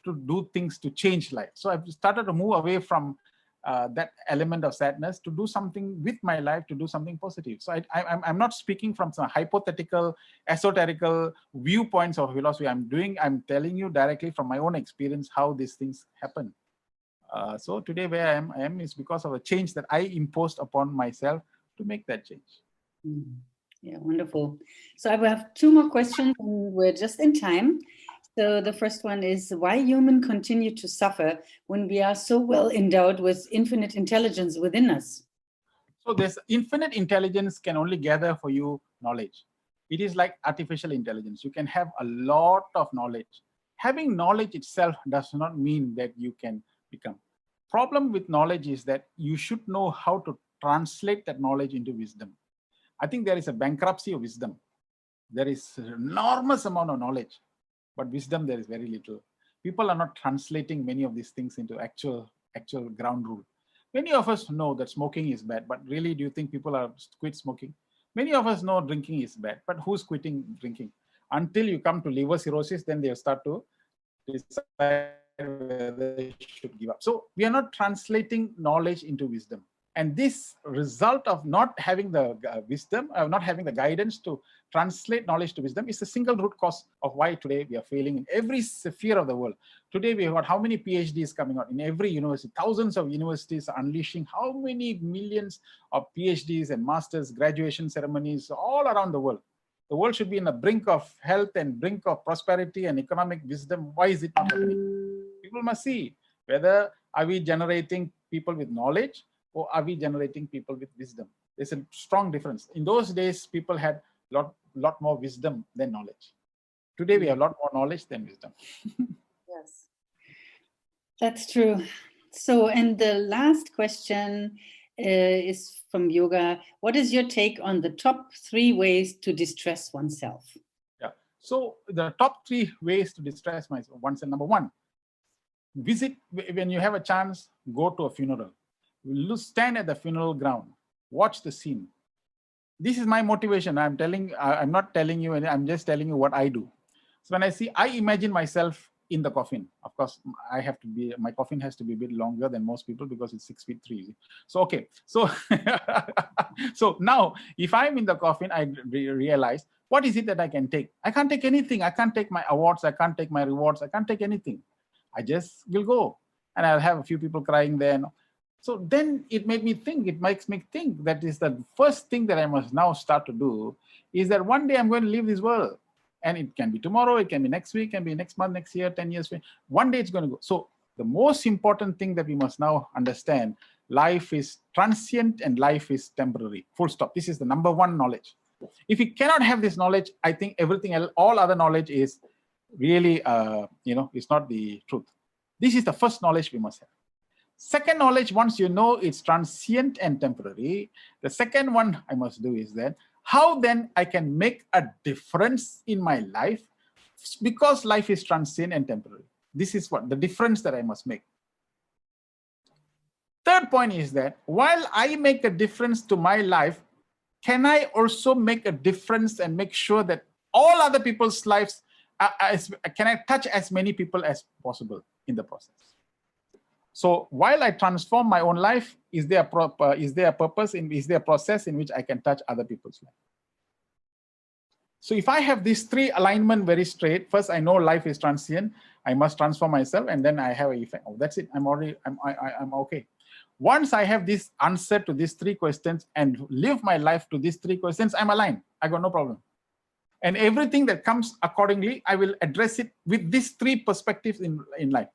to do things to change life. So I started to move away from that element of sadness to do something with my life, to do something positive. So I'm not speaking from some hypothetical, esoterical viewpoints of philosophy. I'm telling you directly from my own experience how these things happen. So today where I am is because of a change that I imposed upon myself to make that change. Yeah, wonderful. So I will have two more questions and we're just in time. So the first one is, why humans continue to suffer when we are so well endowed with infinite intelligence within us? So this infinite intelligence can only gather for you knowledge. It is like artificial intelligence. You can have a lot of knowledge. Having knowledge itself does not mean that you can become. Problem with knowledge is that you should know how to translate that knowledge into wisdom. I think there is a bankruptcy of wisdom. There is an enormous amount of knowledge, but wisdom there is very little. People are not translating many of these things into actual ground rule. Many of us know that smoking is bad, but really, do you think people are quit smoking? Many of us know drinking is bad, but who's quitting drinking? Until you come to liver cirrhosis, then they start to decide whether they should give up. So we are not translating knowledge into wisdom. And this result of not having the wisdom, not having the guidance to translate knowledge to wisdom is the single root cause of why today we are failing in every sphere of the world. Today we have got how many PhDs coming out in every university? Thousands of universities are unleashing how many millions of PhDs and masters, graduation ceremonies all around the world. The world should be in the brink of health and brink of prosperity and economic wisdom. Why is it not happening? People must see whether are we generating people with knowledge or are we generating people with wisdom? There's a strong difference. In those days, people had a lot more wisdom than knowledge. Today, we have a lot more knowledge than wisdom. Yes, that's true. So, and the last question is from Yoga. What is your take on the top 3 ways to distress oneself? Yeah. So the top 3 ways to distress myself. Number 1, visit, when you have a chance, go to a funeral. Stand at the funeral ground, watch the scene. This is my motivation. I'm not telling you, I'm just telling you what I do. So when I imagine myself in the coffin. Of course, my coffin has to be a bit longer than most people because it's 6 feet 3. So, okay. So, so now if I'm in the coffin, I realize, what is it that I can take? I can't take anything. I can't take my awards. I can't take my rewards. I can't take anything. I just will go. And I'll have a few people crying there. So then it makes me think that is the first thing that I must now start to do, is that one day I'm going to leave this world. And it can be tomorrow, it can be next week, it can be next month, next year, 10 years. One day it's going to go. So the most important thing that we must now understand, life is transient and life is temporary. Full stop. This is the number 1 knowledge. If we cannot have this knowledge, I think everything else, all other knowledge is really, it's not the truth. This is the first knowledge we must have. Second knowledge, once you know it's transient and temporary, the second one I must do is that, how then I can make a difference in my life, because life is transient and temporary. This is what the difference that I must make. Third point is that while I make a difference to my life, can I also make a difference and make sure that all other people's lives, can I touch as many people as possible in the process? So while I transform my own life, is there a purpose, is there a process in which I can touch other people's life? So if I have these 3 alignment very straight, first I know life is transient, I must transform myself, and then I have an effect. Oh, that's it. I'm okay. Once I have this answer to these 3 questions and live my life to these 3 questions, I'm aligned. I got no problem. And everything that comes accordingly, I will address it with these 3 perspectives in life.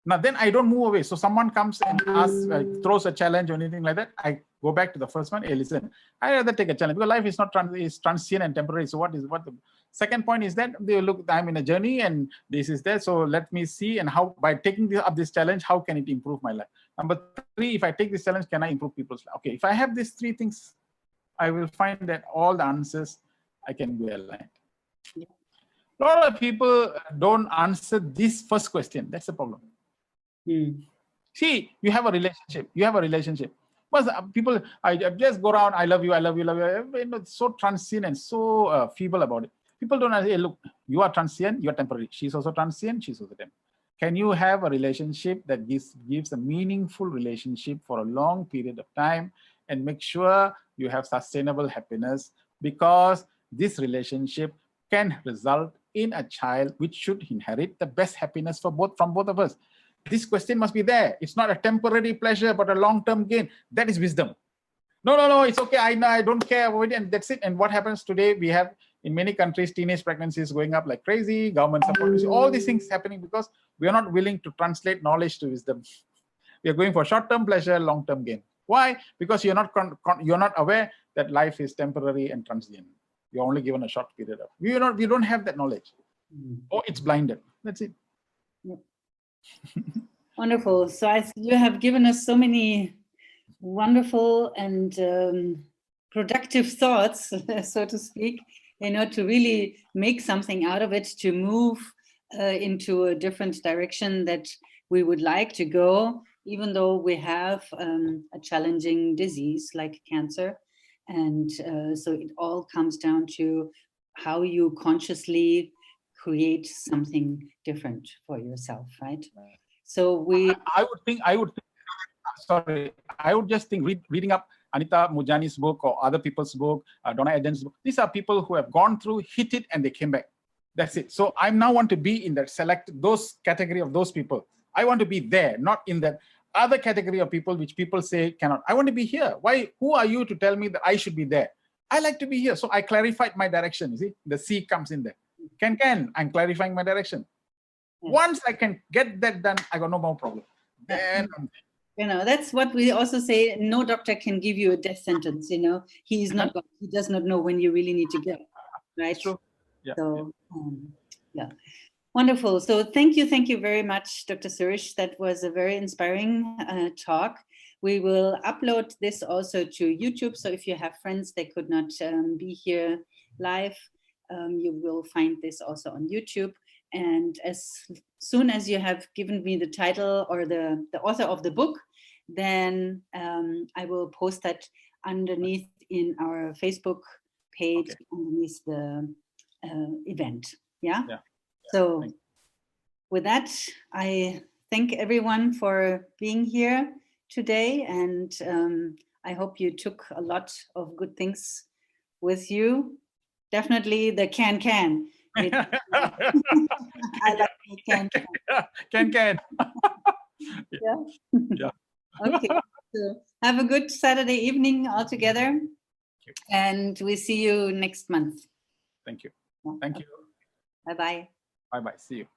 Now, then I don't move away. So someone comes and asks, throws a challenge or anything like that, I go back to the first one. Hey, listen, I rather take a challenge because life is not is transient and temporary. So what the second point is that they look, I'm in a journey and this is there. So let me see, and how by taking up this challenge, how can it improve my life? Number 3, if I take this challenge, can I improve people's life? Okay, if I have these 3 things, I will find that all the answers I can be aligned. A lot of people don't answer this first question. That's the problem. See, you have a relationship. But people, I just go around, I love you, I love you, love you. You know, so transient and so feeble about it. People don't say, hey, look, you are transient, you are temporary. She's also transient, she's also temporary. Can you have a relationship that gives a meaningful relationship for a long period of time and make sure you have sustainable happiness? Because this relationship can result in a child which should inherit the best happiness from both of us. This question must be there. It's not a temporary pleasure, but a long-term gain. That is wisdom. No, it's okay. I know, I don't care about it, and that's it. And what happens today? We have in many countries teenage pregnancies going up like crazy. Government support, all these things happening because we are not willing to translate knowledge to wisdom. We are going for short-term pleasure, long-term gain. Why? Because you're not aware that life is temporary and transient. You're only given a short period of. We don't have that knowledge, or it's blinded. That's it. Yep. Wonderful. So you have given us so many wonderful and productive thoughts, so to speak, to really make something out of it, to move into a different direction that we would like to go, even though we have a challenging disease like cancer. And so it all comes down to how you consciously create something different for yourself, right? So I would just think reading up Anita Mujani's book or other people's book, Donna Eden's book. These are people who have gone through, hit it, and they came back. That's it. So I now want to be in that those category of those people. I want to be there, not in that other category of people which people say cannot. I want to be here. Why? Who are you to tell me that I should be there? I like to be here. So I clarified my direction. You see, the C comes in there. I'm clarifying my direction. Once I can get that done, I got no more problem. Then that's what we also say. No doctor can give you a death sentence. He is not. He does not know when you really need to go. Right. True. Yeah. So yeah. Wonderful. So thank you very much, Dr. Suresh. That was a very inspiring talk. We will upload this also to YouTube. So if you have friends that could not be here live, you will find this also on YouTube. And as soon as you have given me the title or the author of the book, then I will post that underneath in our Facebook page, underneath the event. Yeah. So with that, I thank everyone for being here today. And I hope you took a lot of good things with you. Definitely the can. I like the can. Yeah. Okay. So have a good Saturday evening all together. And we see you next month. Thank you. Thank you. Bye-bye. Bye-bye. See you.